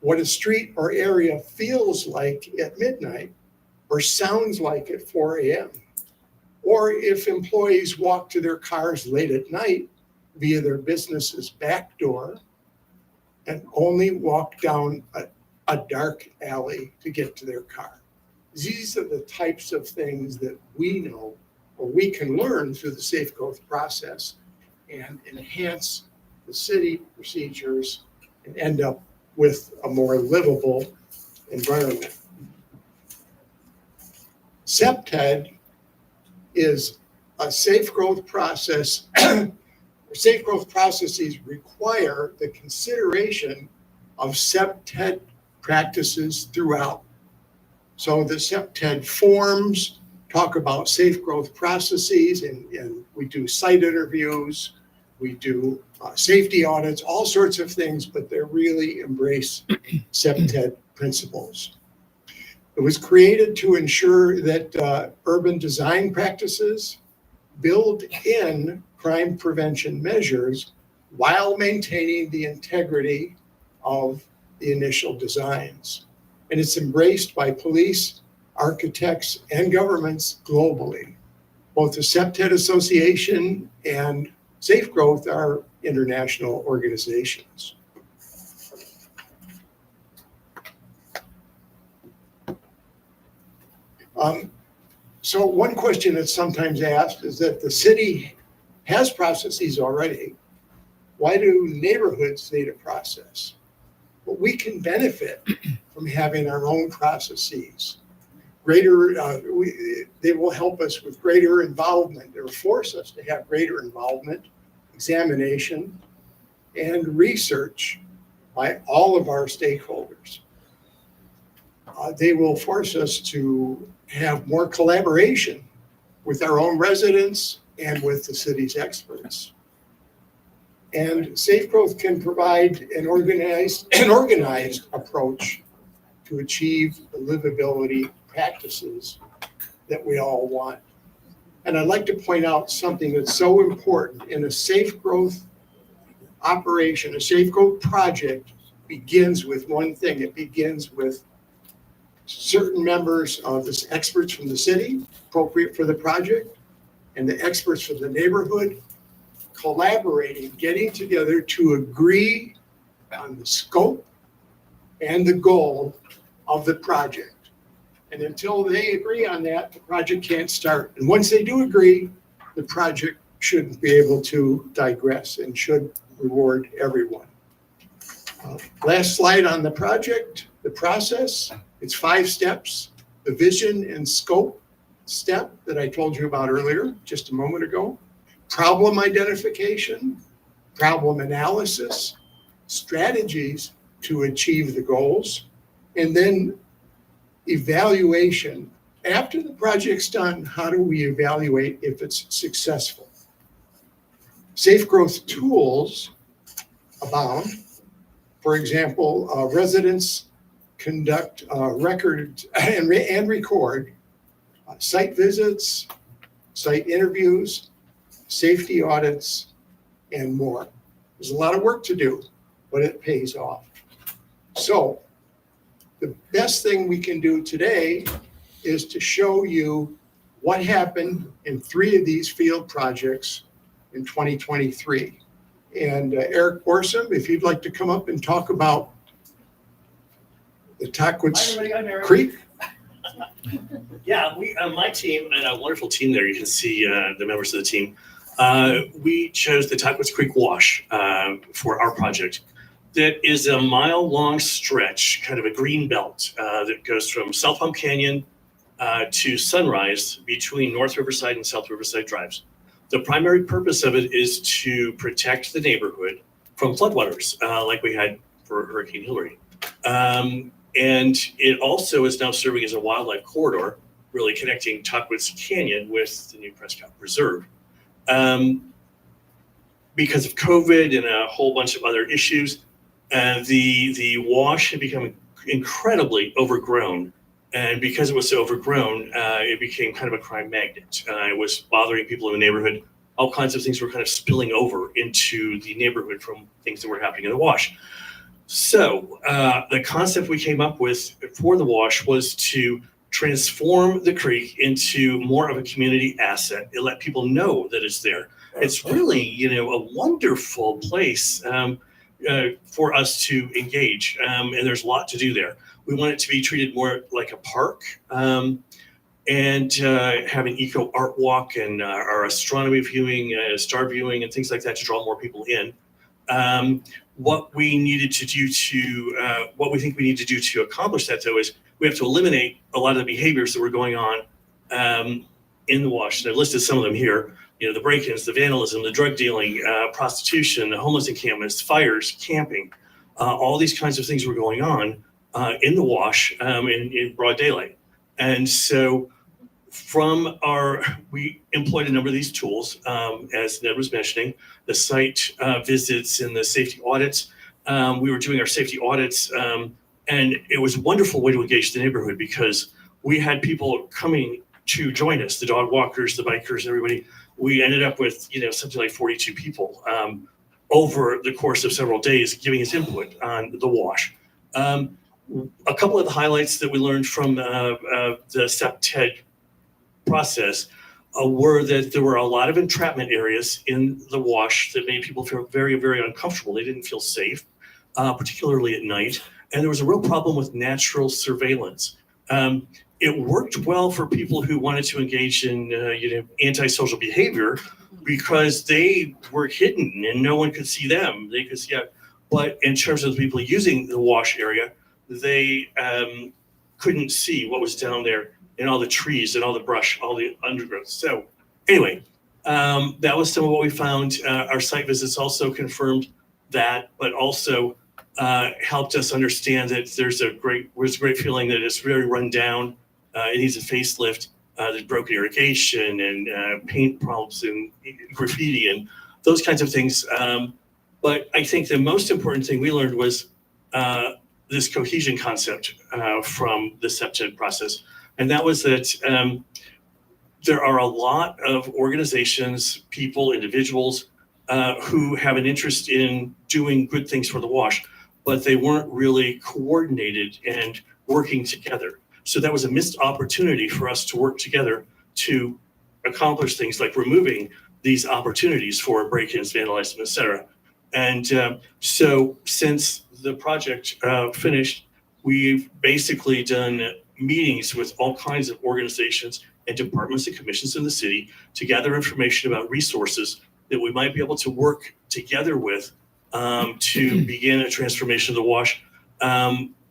what a street or area feels like at midnight or sounds like at 4 a.m. Or if employees walk to their cars late at night via their business's back door and only walk down a dark alley to get to their car. These are the types of things that we know or we can learn through the Safe Growth process and enhance the city procedures and end up with a more livable environment. CPTED is a safe growth process. Safe growth processes require the consideration of CPTED practices throughout. So the CPTED forms talk about safe growth processes, and we do site interviews, we do safety audits, all sorts of things, but they really embrace CPTED principles. It was created to ensure that urban design practices build in crime prevention measures while maintaining the integrity of the initial designs. And it's embraced by police, architects, and governments globally. Both the CPTED Association and Safe Growth are international organizations. So one question that's sometimes asked is that the city has processes already. Why do neighborhoods need a process? Well, we can benefit from having our own processes. They will help us with greater involvement, or force us to have greater involvement, examination, and research by all of our stakeholders. They will force us to have more collaboration with our own residents and with the city's experts. And Safe Growth can provide an organized approach to achieve the livability practices that we all want. And I'd like to point out something that's so important in a safe growth operation. A safe growth project begins with one thing. It begins with certain members of the experts from the city, appropriate for the project, and the experts from the neighborhood collaborating, getting together to agree on the scope and the goal of the project. And until they agree on that, the project can't start. And once they do agree, the project should be able to digress and should reward everyone. Last slide on the project, the process. It's 5 steps. The vision and scope step that I told you about earlier, just a moment ago. Problem identification, problem analysis, strategies to achieve the goals, and then evaluation. After the project's done, how do we evaluate if it's successful? Safe growth tools abound. For example, residents conduct records and record site visits, site interviews, safety audits, and more. There's a lot of work to do, but it pays off. So the best thing we can do today is to show you what happened in 3 of these field projects in 2023. And Eric Borsum, if you'd like to come up and talk about the Tockwitz Creek. Yeah, my team and a wonderful team there. You can see the members of the team. We chose the Tockwitz Creek Wash for our project. That is a mile-long stretch, kind of a green belt that goes from South Palm Canyon to Sunrise between North Riverside and South Riverside Drives. The primary purpose of it is to protect the neighborhood from floodwaters like we had for Hurricane Hilary. And it also is now serving as a wildlife corridor, really connecting Tockwitz Canyon with the new Prescott Preserve. Because of COVID and a whole bunch of other issues, the wash had become incredibly overgrown. And because it was so overgrown, it became kind of a crime magnet. It was bothering people in the neighborhood. All kinds of things were kind of spilling over into the neighborhood from things that were happening in the wash. So the concept we came up with for the wash was to transform the creek into more of a community asset. It let people know that it's there. It's really, a wonderful place for us to engage, and there's a lot to do there. We want it to be treated more like a park, and have an eco art walk and our astronomy viewing, star viewing, and things like that to draw more people in. What we needed to do what we think we need to do to accomplish that, though, is we have to eliminate a lot of the behaviors that were going on in the wash. And I've listed some of them here. The break-ins, the vandalism, the drug dealing, prostitution, the homeless encampments, fires, camping. All these kinds of things were going on in the wash in broad daylight. And so we employed a number of these tools, as Ned was mentioning, the site visits and the safety audits. We were doing our safety audits, and it was a wonderful way to engage the neighborhood because we had people coming to join us, the dog walkers, the bikers, everybody. We ended up with, something like 42 people over the course of several days giving us input on the wash. A couple of the highlights that we learned from the SEPTED process were that there were a lot of entrapment areas in the wash that made people feel very, very uncomfortable. They didn't feel safe, particularly at night. And there was a real problem with natural surveillance. It worked well for people who wanted to engage in antisocial behavior because they were hidden and no one could see them. They could see it. But in terms of the people using the wash area, they couldn't see what was down there and all the trees and all the brush, all the undergrowth. So anyway, that was some of what we found. Our site visits also confirmed that, but also helped us understand that there's a great feeling that it's very run down. It needs a facelift. There's broken irrigation and paint problems and graffiti and those kinds of things. But I think the most important thing we learned was this cohesion concept from the SEPTA process. And that was that there are a lot of organizations, people, individuals who have an interest in doing good things for the WASH, but they weren't really coordinated and working together. So that was a missed opportunity for us to work together to accomplish things like removing these opportunities for break-ins, vandalism, et cetera. And so since the project finished, we've basically done meetings with all kinds of organizations and departments and commissions in the city to gather information about resources that we might be able to work together with to begin a transformation of the WASH.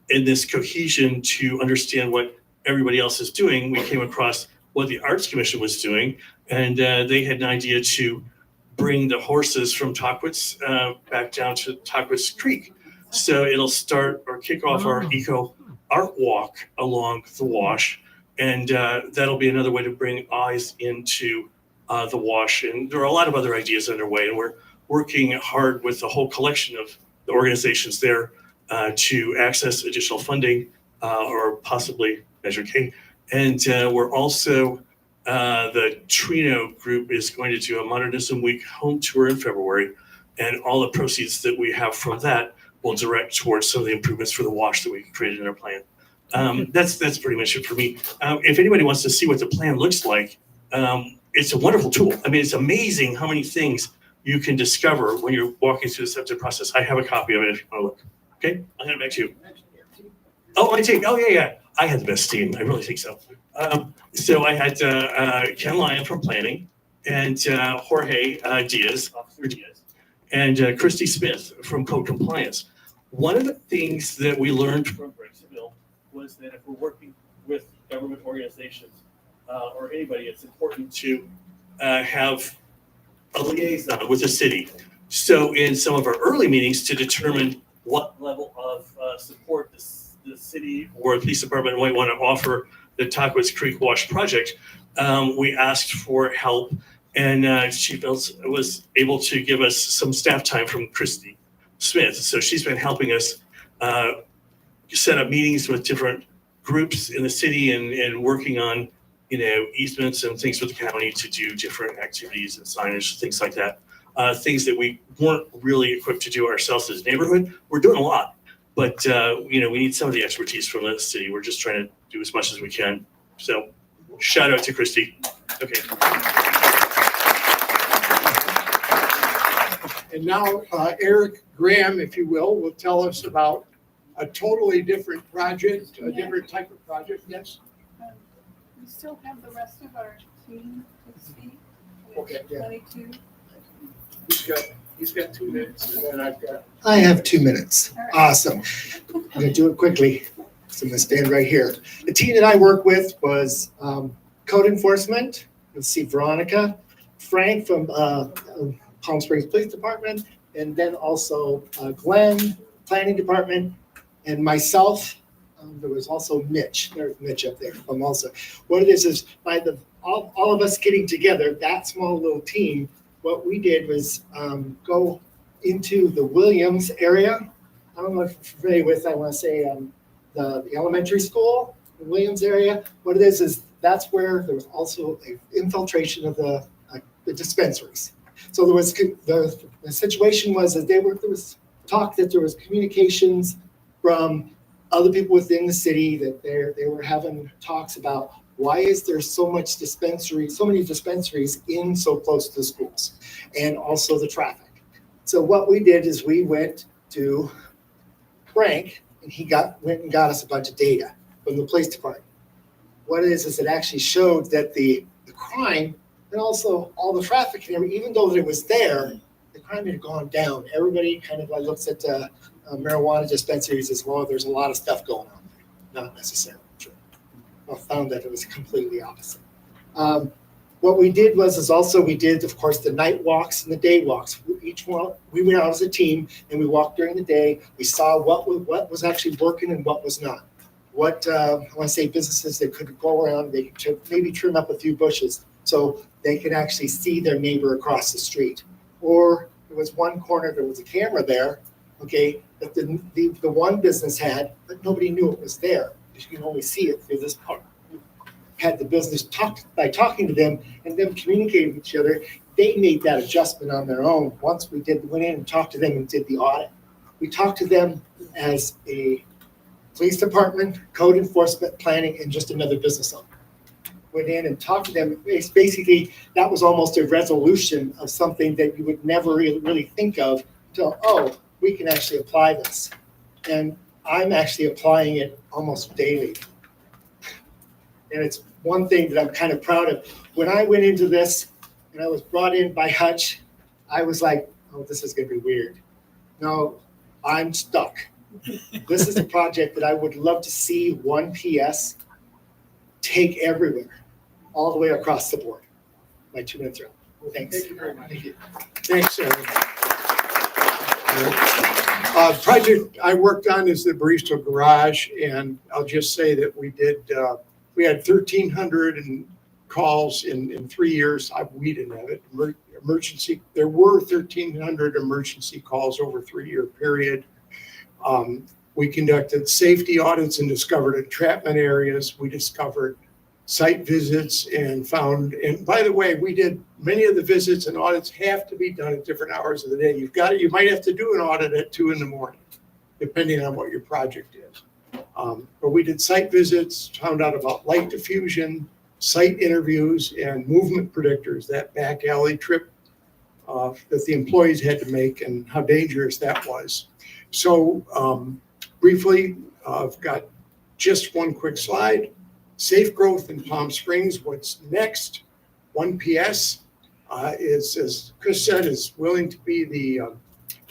In this cohesion to understand what everybody else is doing, we came across what the Arts Commission was doing, and they had an idea to bring the horses from Tockwitz back down to Tockwitz Creek. So it'll start or kick off our eco art walk along the WASH, and that'll be another way to bring eyes into the WASH. And there are a lot of other ideas underway, and we're working hard with the whole collection of the organizations there to access additional funding or possibly Measure K. And we're also, the Trino group is going to do a Modernism Week home tour in February, and all the proceeds that we have from that will direct towards some of the improvements for the WASH that we created in our plan. That's pretty much it for me. If anybody wants to see what the plan looks like, it's a wonderful tool. I mean, it's amazing how many things you can discover when you're walking through the SEPTA process. I have a copy of it if you want to look. Okay, I'll hand it back to you. Oh, yeah. I had the best team. I really think so. So I had Ken Lyon from planning, and Jorge Diaz, Officer Diaz, and Christy Smith from code compliance. One of the things that we learned from Brexville was that if we're working with government organizations or anybody, it's important to have a liaison with the city. So in some of our early meetings, to determine what level of support the city or the police department might want to offer the Tockwitz Creek WASH project, we asked for help, and Chief Ells was able to give us some staff time from Christy Smith. So she's been helping us set up meetings with different groups in the city and working on, easements and things with the county to do different activities and signage, things like that. Things that we weren't really equipped to do ourselves as a neighborhood. We're doing a lot, but we need some of the expertise from the city. We're just trying to do as much as we can. So shout out to Christy. Okay. And now Eric Graham, if you will tell us about a totally different project, a different type of project. Yes? We still have the rest of our team to speak. Okay, yeah. 22. He's got 2 minutes, and then I've got. I have 2 minutes. Awesome. I'm going to do it quickly. So I'm going to stand right here. The team that I work with was code enforcement. Let's see, Veronica, Frank from Palm Springs Police Department, and then also Glenn, Planning Department, and myself. There was also Mitch. There's Mitch up there. Also, what it is by all of us getting together, that small little team, what we did was go into the Williams area. I don't know if you're familiar with, I want to say the elementary school, the Williams area. What it is that's where there was also an infiltration of the dispensaries. So there was the situation was that there was talk that there was communications from other people within the city that they were having talks about why is there so many dispensaries in so close to the schools, and also the traffic. So what we did is we went to Frank, and he went and got us a bunch of data from the police department. What it is it actually showed that the crime and also all the traffic, even though it was there, the crime had gone down. Everybody kind of looks at marijuana dispensaries as well. There's a lot of stuff going on there, not necessarily true. I found that it was completely opposite. What we did we did, of course, the night walks and the day walks. Each one, we went out as a team and we walked during the day. We saw what was actually working and what was not. What I want to say businesses that could go around, they could maybe trim up a few bushes so they could actually see their neighbor across the street. Or there was one corner, there was a camera there, okay, that the one business had, but nobody knew it was there. You can only see it through this part. Had the business by talking to them and them communicating with each other, they made that adjustment on their own. Once we went in and talked to them and did the audit. We talked to them as a police department, code enforcement, planning, and just another business owner. Went in and talked to them. It's basically, that was almost a resolution of something that you would never really think of until, oh, we can actually apply this. And I'm actually applying it almost daily. And it's one thing that I'm kind of proud of. When I went into this and I was brought in by Hutch, I was like, oh, this is going to be weird. No, I'm stuck. This is a project that I would love to see one PS take everywhere, all the way across the board. My 2 minutes are up. Thanks. Thank you very much. Thank you. Thanks, Eric. Project I worked on is the Barista Garage, and I'll just say that we had 1,300 calls in 3 years. We didn't have it. There were 1,300 emergency calls over a 3-year period. We conducted safety audits and discovered entrapment areas. We discovered site visits and by the way, we did many of the visits and audits have to be done at different hours of the day. You might have to do an audit at 2 a.m, depending on what your project is. But we did site visits, found out about light diffusion, site interviews, and movement predictors, that back alley trip that the employees had to make and how dangerous that was. So briefly, I've got just one quick slide. Safe growth in Palm Springs, what's next? 1PS is, as Chris said, is willing to be the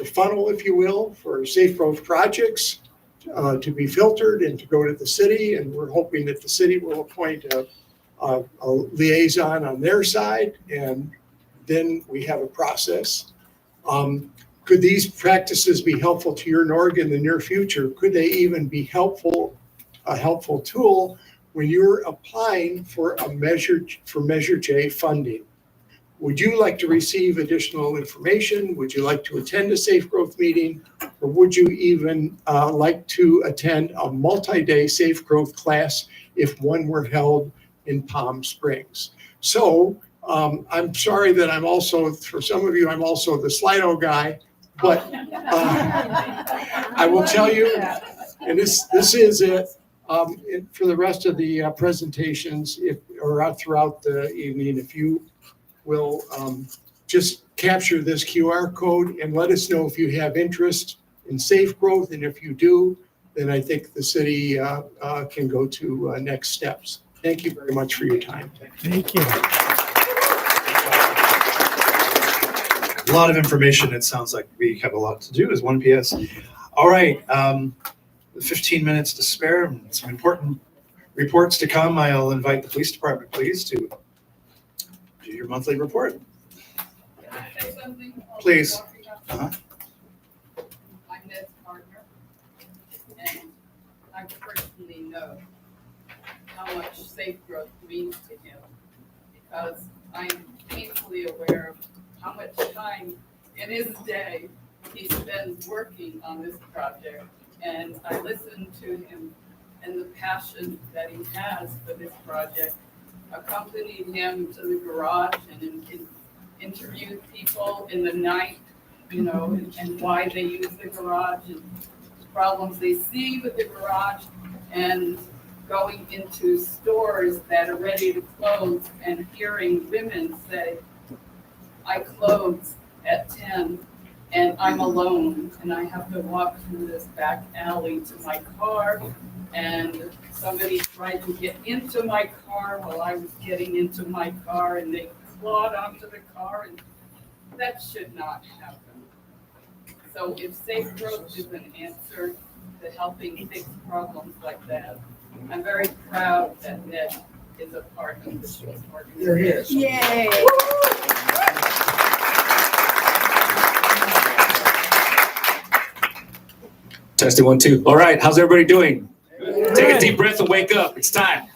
funnel, if you will, for safe growth projects to be filtered and to go to the city. And we're hoping that the city will appoint a liaison on their side, and then we have a process. Could these practices be helpful to your NORG in the near future? Could they even be a helpful tool when you're applying for Measure J funding? Would you like to receive additional information? Would you like to attend a Safe Growth meeting? Or would you even like to attend a multi-day Safe Growth class if one were held in Palm Springs? So I'm sorry that I'm also, for some of you, I'm also the Slido guy, but I will tell you, and this is it, for the rest of the presentations, or throughout the evening, if you will just capture this QR code and let us know if you have interest in Safe Growth, and if you do, then I think the city can go to next steps. Thank you very much for your time. Thank you. A lot of information. It sounds like we have a lot to do as 1PS. All right, 15 minutes to spare. Some important reports to come. I'll invite the police department, please, to do your monthly report. Can I say something? Please. I'm Ned's partner, and I personally know how much Safe Growth means to him, because I'm painfully aware of how much time in his day he spends working on this project. And I listen to him and the passion that he has for this project. Accompanied him to the garage and interviewed people in the night, and why they use the garage and problems they see with the garage, and going into stores that are ready to close and hearing women say, I close at 10 and I'm alone and I have to walk through this back alley to my car, and somebody tried to get into my car while I was getting into my car and they clawed onto the car, and that should not happen. So if Safe Growth is an answer to helping fix problems like that, I'm very proud that Ned is a part of this organization. There he is. Yay. Testing 1, 2. All right, how's everybody doing? Take a deep breath and wake up. It's time.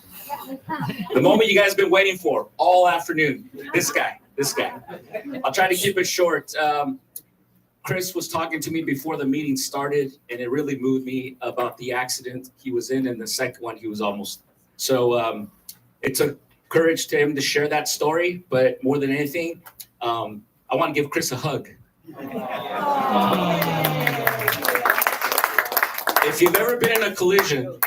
The moment you guys have been waiting for all afternoon. This guy. I'll try to keep it short. Chris was talking to me before the meeting started, and it really moved me about the accident he was in and the second one he was almost. So it took courage to him to share that story, but more than anything, I want to give Chris a hug. If you've ever been in a collision,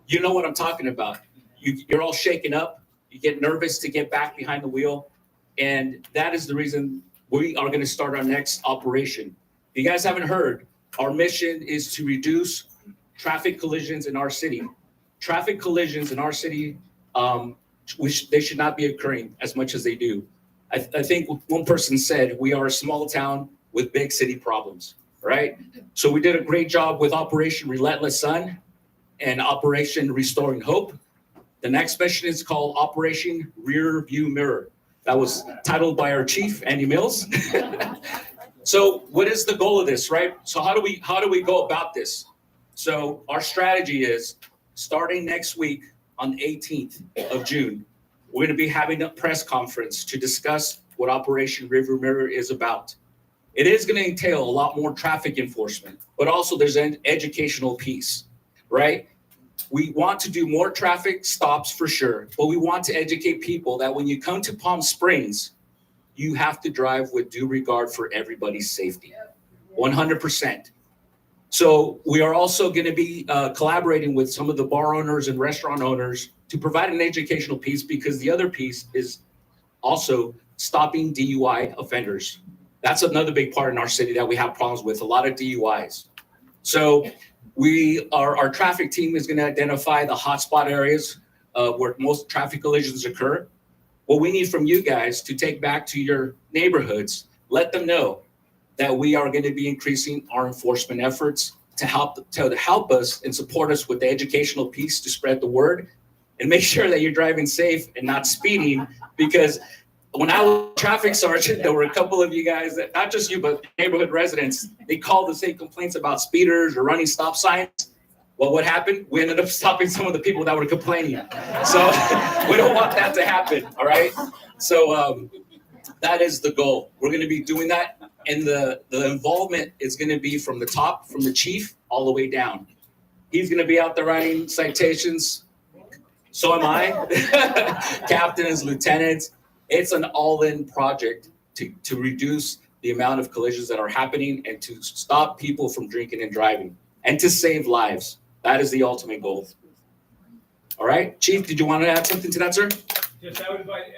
you know what I'm talking about. You're all shaken up. You get nervous to get back behind the wheel. And that is the reason we are going to start our next operation. If you guys haven't heard, our mission is to reduce traffic collisions in our city. Traffic collisions in our city, they should not be occurring as much as they do. I think one person said, we are a small town with big city problems, right? So we did a great job with Operation Relentless Sun and Operation Restoring Hope. The next mission is called Operation Rear View Mirror. That was titled by our chief, Andy Mills. So what is the goal of this, right? So how do we go about this? So our strategy is starting next week on the 18th of June, we're going to be having a press conference to discuss what Operation River Mirror is about. It is going to entail a lot more traffic enforcement, but also there's an educational piece, right? We want to do more traffic stops for sure, but we want to educate people that when you come to Palm Springs, you have to drive with due regard for everybody's safety, 100%. So we are also going to be collaborating with some of the bar owners and restaurant owners to provide an educational piece, because the other piece is also stopping DUI offenders. That's another big part in our city that we have problems with, a lot of DUIs. So our traffic team is going to identify the hotspot areas where most traffic collisions occur. What we need from you guys to take back to your neighborhoods, let them know that we are going to be increasing our enforcement efforts to help us and support us with the educational piece to spread the word and make sure that you're driving safe and not speeding. Because when I was traffic sergeant, there were a couple of you guys that, not just you, but neighborhood residents, they called to say complaints about speeders or running stop signs. Well, what happened? We ended up stopping some of the people that were complaining. So we don't want that to happen, all right? So that is the goal. We're going to be doing that. And the involvement is going to be from the top, from the chief, all the way down. He's going to be out there writing citations. So am I. Captains, lieutenants. It's an all-in project to reduce the amount of collisions that are happening and to stop people from drinking and driving and to save lives. That is the ultimate goal. All right, Chief, did you want to add something to that, sir? Yes, I would invite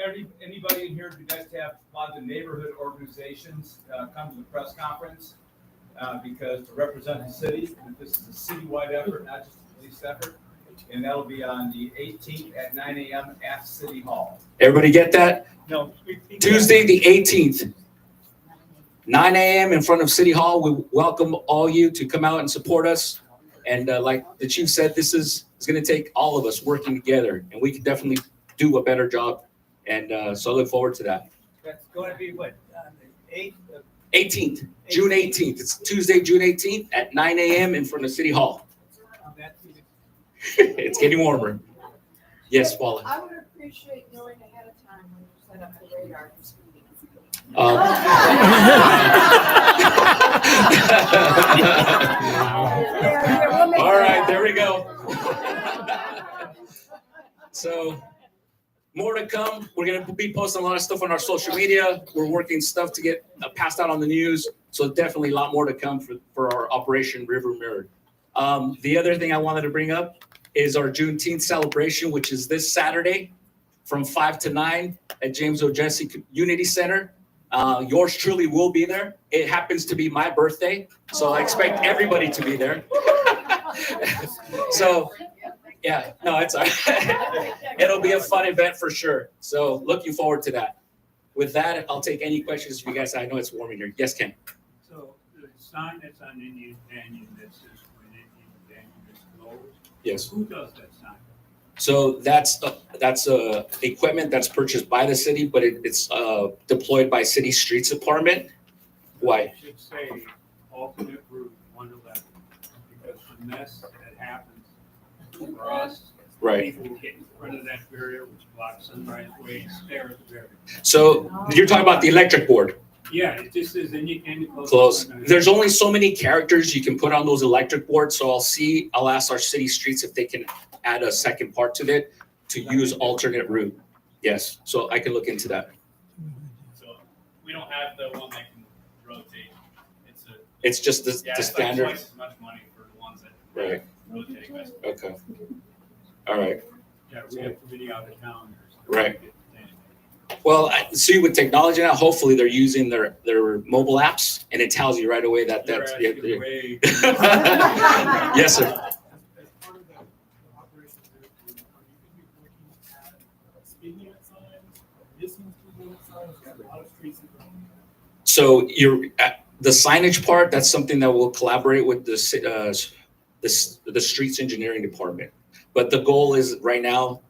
anybody in here, if you guys have a lot of the neighborhood organizations come to the press conference because to represent the city, this is a citywide effort, not just a police effort. And that'll be on the 18th at 9 a.m. at City Hall. Everybody get that? No. Tuesday, the 18th, 9 a.m. in front of City Hall. We welcome all you to come out and support us. And like the chief said, this is going to take all of us working together, and we can definitely do a better job. And so I look forward to that. That's going to be what, 18th, June 18th. It's Tuesday, June 18th at 9 a.m. in front of City Hall. It's getting warmer. Yes, Paula. I would appreciate knowing ahead of time when you set up the radar for speeding. All right, there we go. So more to come. We're going to be posting a lot of stuff on our social media. We're working stuff to get passed out on the news. So definitely a lot more to come for our Operation River Mirror. The other thing I wanted to bring up is our Juneteenth celebration, which is this Saturday from 5 to 9 at James O. Jesse Unity Center. Yours truly will be there. It happens to be my birthday, so I expect everybody to be there. So, yeah, no, it's all right. It'll be a fun event for sure. So looking forward to that. With that, I'll take any questions from you guys. I know it's warm in here. Yes, Ken. So the sign that's on Indian Canyon that says when Indian Canyon is closed. Yes. Who does that sign? So that's equipment that's purchased by the city, but it's deployed by City Streets Department. Why? It should say alternate route 111 because the mess that happens for us. Right. People get in front of that barrier, which blocks Sunrise Way, and stare at the barrier. So you're talking about the electric board. Yeah, it just says any Close. There's only so many characters you can put on those electric boards, so I'll ask our city streets if they can add a second part to it to use alternate route. Yes, so I can look into that. So we don't have the one that can rotate. It's just the It's standard. like twice as much money for the ones that Right. rotate. Okay. All right. Yeah, we have too many out of town. Right. Well, I see with technology now, hopefully they're using their mobile apps and it tells you right away that that's. Yes, sir. So you're at the signage part, that's something that we'll collaborate with the streets engineering department. But the goal is right now,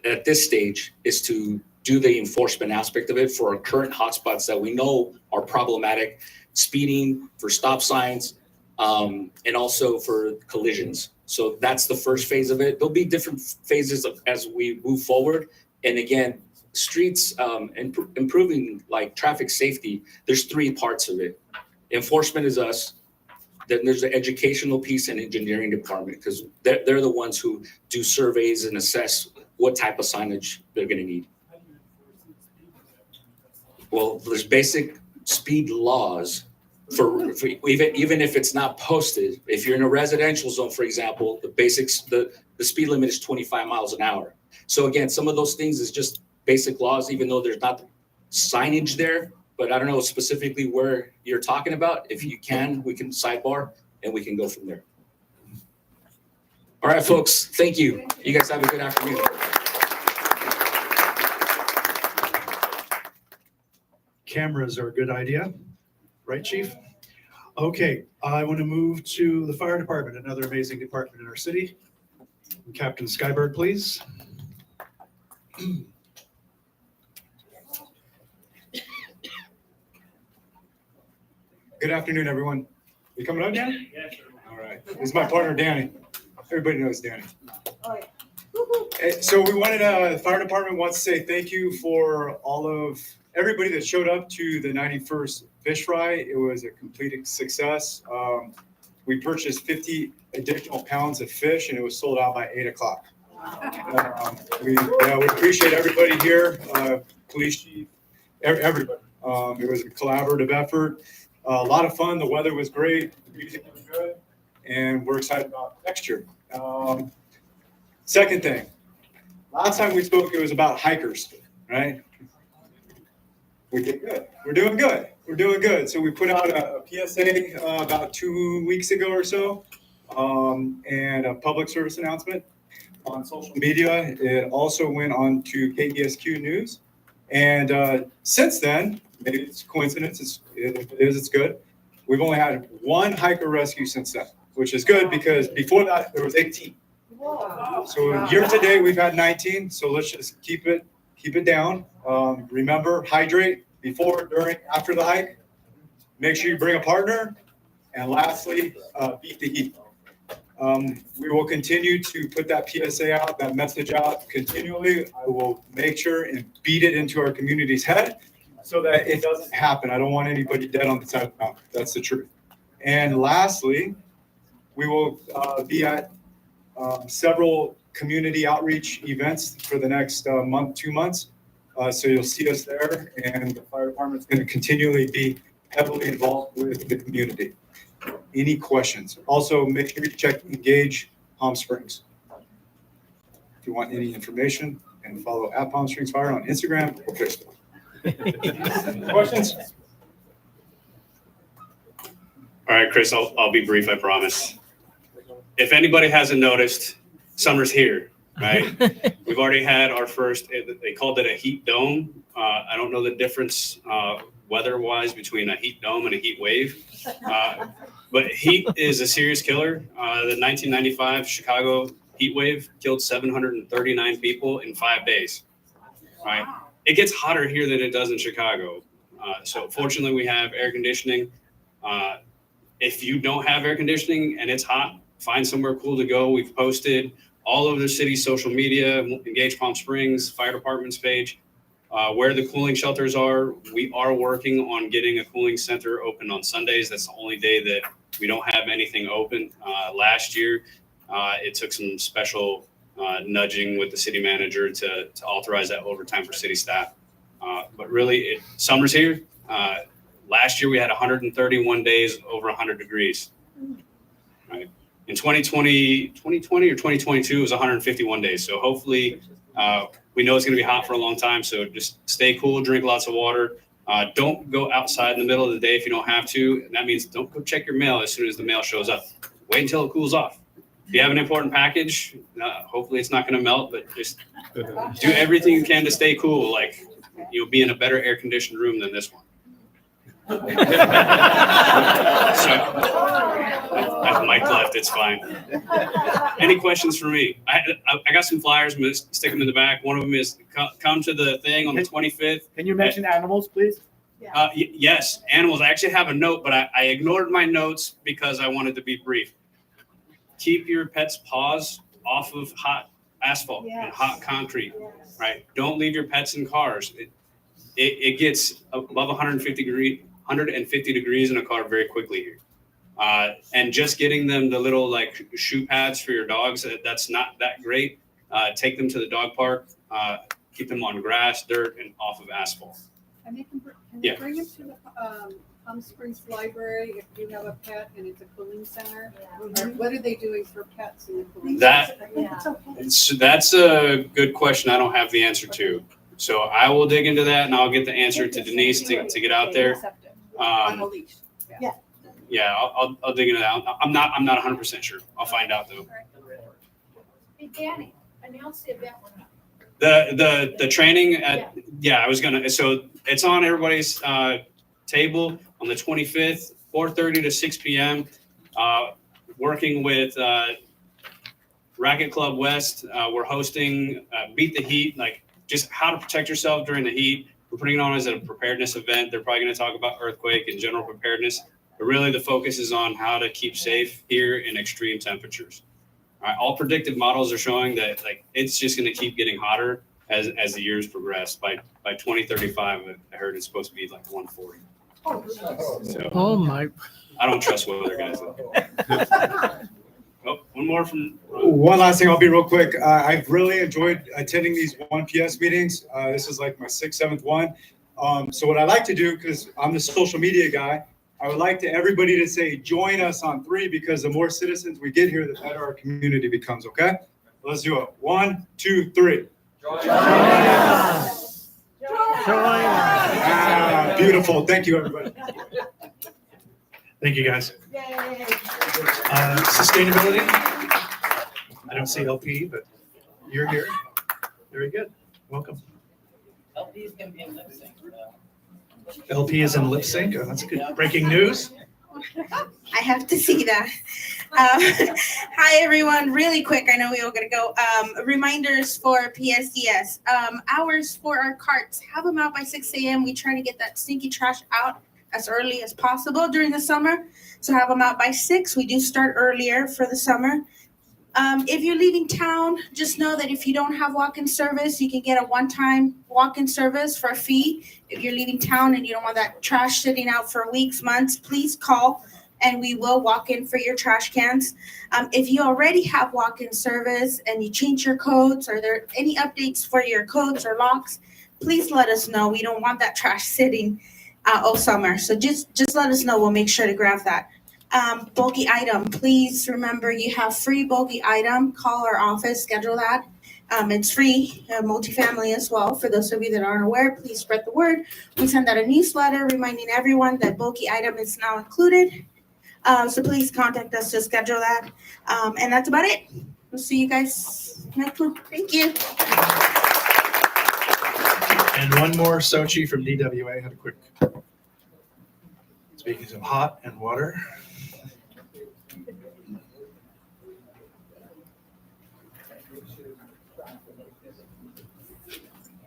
at this stage, is to do the enforcement aspect of it for our current hotspots that we know are problematic, speeding, for stop signs, and also for collisions. So that's the first phase of it. There'll be different phases as we move forward. And again, streets improving like traffic safety, there's three parts of it. Enforcement is us. Then there's the educational piece and engineering department, because they're the ones who do surveys and assess what type of signage they're gonna need. Well, there's basic speed laws for even if it's not posted. If you're in a residential zone, for example, the speed limit is 25 miles an hour. So again, some of those things is just basic laws, even though there's not signage there. But I don't know specifically where you're talking about. If you can, we can sidebar and we can go from there. All right, folks, thank you. You guys have a good afternoon. Cameras are a good idea, right, Chief? Okay, I want to move to the fire department, another amazing department in our city. Captain Skyberg, please. Good afternoon, everyone. You coming on, Danny? Yes, sir. All right. This is my partner, Danny. Everybody knows Danny. So we wanted, the fire department wants to say thank you for everybody that showed up to the 91st Fish Fry. It was a complete success. We purchased 50 additional pounds of fish and it was sold out by 8 o'clock. We appreciate everybody here, police chief, everybody. It was a collaborative effort. A lot of fun. The weather was great. The music was good. And we're excited about next year. Second thing, last time we spoke, it was about hikers, right? We did good. We're doing good. We're doing good. So we put out a PSA about 2 weeks ago or so, and a public service announcement on social media. It also went on to KBSQ News. And since then, maybe it's a coincidence, if it is, it's good. We've only had one hiker rescue since then, which is good because before that, there was 18. So year to date, we've had 19. So let's just keep it down. Remember, hydrate before, during, after the hike. Make sure you bring a partner. And lastly, beat the heat. We will continue to put that PSA out, that message out continually. I will make sure and beat it into our community's head so that it doesn't happen. I don't want anybody dead on the side of the mountain. That's the truth. And lastly, we will be at several community outreach events for the next month, 2 months. So you'll see us there, and the fire department's going to continually be heavily involved with the community. Any questions? Also, make sure you check Engage Palm Springs. If you want any information, and follow at Palm Springs Fire on Instagram or Facebook. Questions? All right, Chris, I'll be brief, I promise. If anybody hasn't noticed, summer's here, right? We've already had our first, they called it a heat dome. I don't know the difference weather-wise between a heat dome and a heat wave. But heat is a serious killer. The 1995 Chicago heat wave killed 739 people in 5 days, right? It gets hotter here than it does in Chicago. So fortunately, we have air conditioning. If you don't have air conditioning and it's hot, find somewhere cool to go. We've posted all over the city's social media, Engage Palm Springs, fire department's page. Where the cooling shelters are, we are working on getting a cooling center open on Sundays. That's the only day that we don't have anything open. Last year, it took some special nudging with the city manager to authorize that overtime for city staff. But really, summer's here. Last year, we had 131 days over 100 degrees. Right? In 2020 or 2022, it was 151 days. So hopefully, we know it's going to be hot for a long time. So just stay cool, drink lots of water. Don't go outside in the middle of the day if you don't have to. And that means don't go check your mail as soon as the mail shows up. Wait until it cools off. If you have an important package, hopefully it's not going to melt, but just do everything you can to stay cool. Like you'll be in a better air conditioned room than this one. I have Mike left, it's fine. Any questions for me? I got some flyers, I'm gonna stick them in the back. One of them is come to the thing on the 25th. Can you mention animals, please? Yes, animals. I actually have a note, but I ignored my notes because I wanted to be brief. Keep your pet's paws off of hot asphalt and hot concrete, right? Don't leave your pets in cars. It gets above 150 degrees in a car very quickly here. And just getting them the little like shoe pads for your dogs, that's not that great. Take them to the dog park, keep them on grass, dirt, and off of asphalt. And they can bring them to the Palm Springs Library if you have a pet and it's a cooling center. Or what are they doing for pets in the cooling center? That's a good question. I don't have the answer to. So I will dig into that and I'll get the answer to Denise to get out there. On a leash. Yeah, I'll dig into that. I'm not 100% sure. I'll find out though. Hey, Danny, announce the event one. The training at I was gonna, so it's on everybody's table on the 25th, 4:30 to 6 p.m. Working with Racket Club West, we're hosting Beat the Heat, like just how to protect yourself during the heat. We're putting it on as a preparedness event. They're probably going to talk about earthquake and general preparedness, but really the focus is on how to keep safe here in extreme temperatures. All predictive models are showing that like it's just going to keep getting hotter as the years progress. By 2035, I heard it's supposed to be like 140. So, Oh my. I don't trust weather guys. Oh, one more from. One last thing, I'll be real quick. I've really enjoyed attending these 1PS meetings. This is like my 6th, 7th one. So what I like to do, because I'm the social media guy, I would like to everybody to say, join us on 3, because the more citizens we get here, the better our community becomes, okay? Let's do it. 1, 2, 3. Join us. Beautiful. Thank you, everybody. Thank you, guys. Sustainability. I don't see LP, but you're here. Very good. Welcome. LP is gonna be in lip sync. LP is in lip sync. Oh, that's good. Breaking news. I have to see that. Hi, everyone. Really quick, I know we all gotta go. Reminders for PSDS. Hours for our carts. Have them out by 6 a.m. We try to get that stinky trash out as early as possible during the summer. So have them out by 6. We do start earlier for the summer. If you're leaving town, just know that if you don't have walk-in service, you can get a one-time walk-in service for a fee. If you're leaving town and you don't want that trash sitting out for weeks, months, please call and we will walk in for your trash cans. If you already have walk-in service and you change your codes, or there any updates for your codes or locks, please let us know. We don't want that trash sitting all summer. So just let us know. We'll make sure to grab that. Bulky item, please remember you have free bulky item. Call our office, schedule that. It's free, multifamily as well. For those of you that aren't aware, please spread the word. We send out a newsletter reminding everyone that bulky item is now included. So please contact us to schedule that. And that's about it. We'll see you guys next one. Thank you. And one more, Sochi from DWA had a quick. Speaking of hot and water.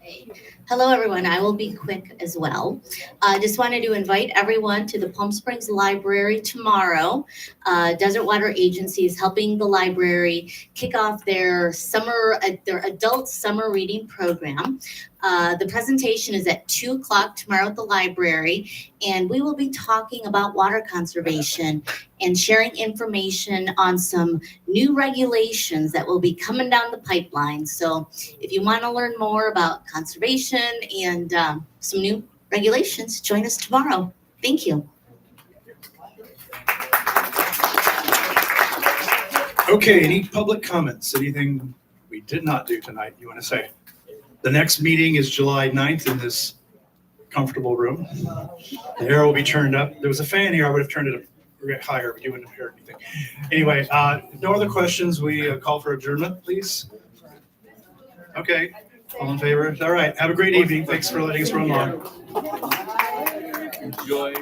Hey, Hello, everyone. I will be quick as well. Just wanted to invite everyone to the Palm Springs Library tomorrow. Desert Water Agency is helping the library kick off their adult summer reading program. The presentation is at 2:00 tomorrow at the library, and we will be talking about water conservation and sharing information on some new regulations that will be coming down the pipeline. So if you want to learn more about conservation and some new regulations, join us tomorrow. Thank you. Okay, any public comments? Anything we did not do tonight you want to say? The next meeting is July 9th in this comfortable room. The air will be turned up. There was a fan here. I would have turned it up higher, but you wouldn't have heard anything. Anyway, if no other questions, we call for adjournment, please. Okay, all in favor? All right, have a great evening. Thanks for letting us run long. Enjoy.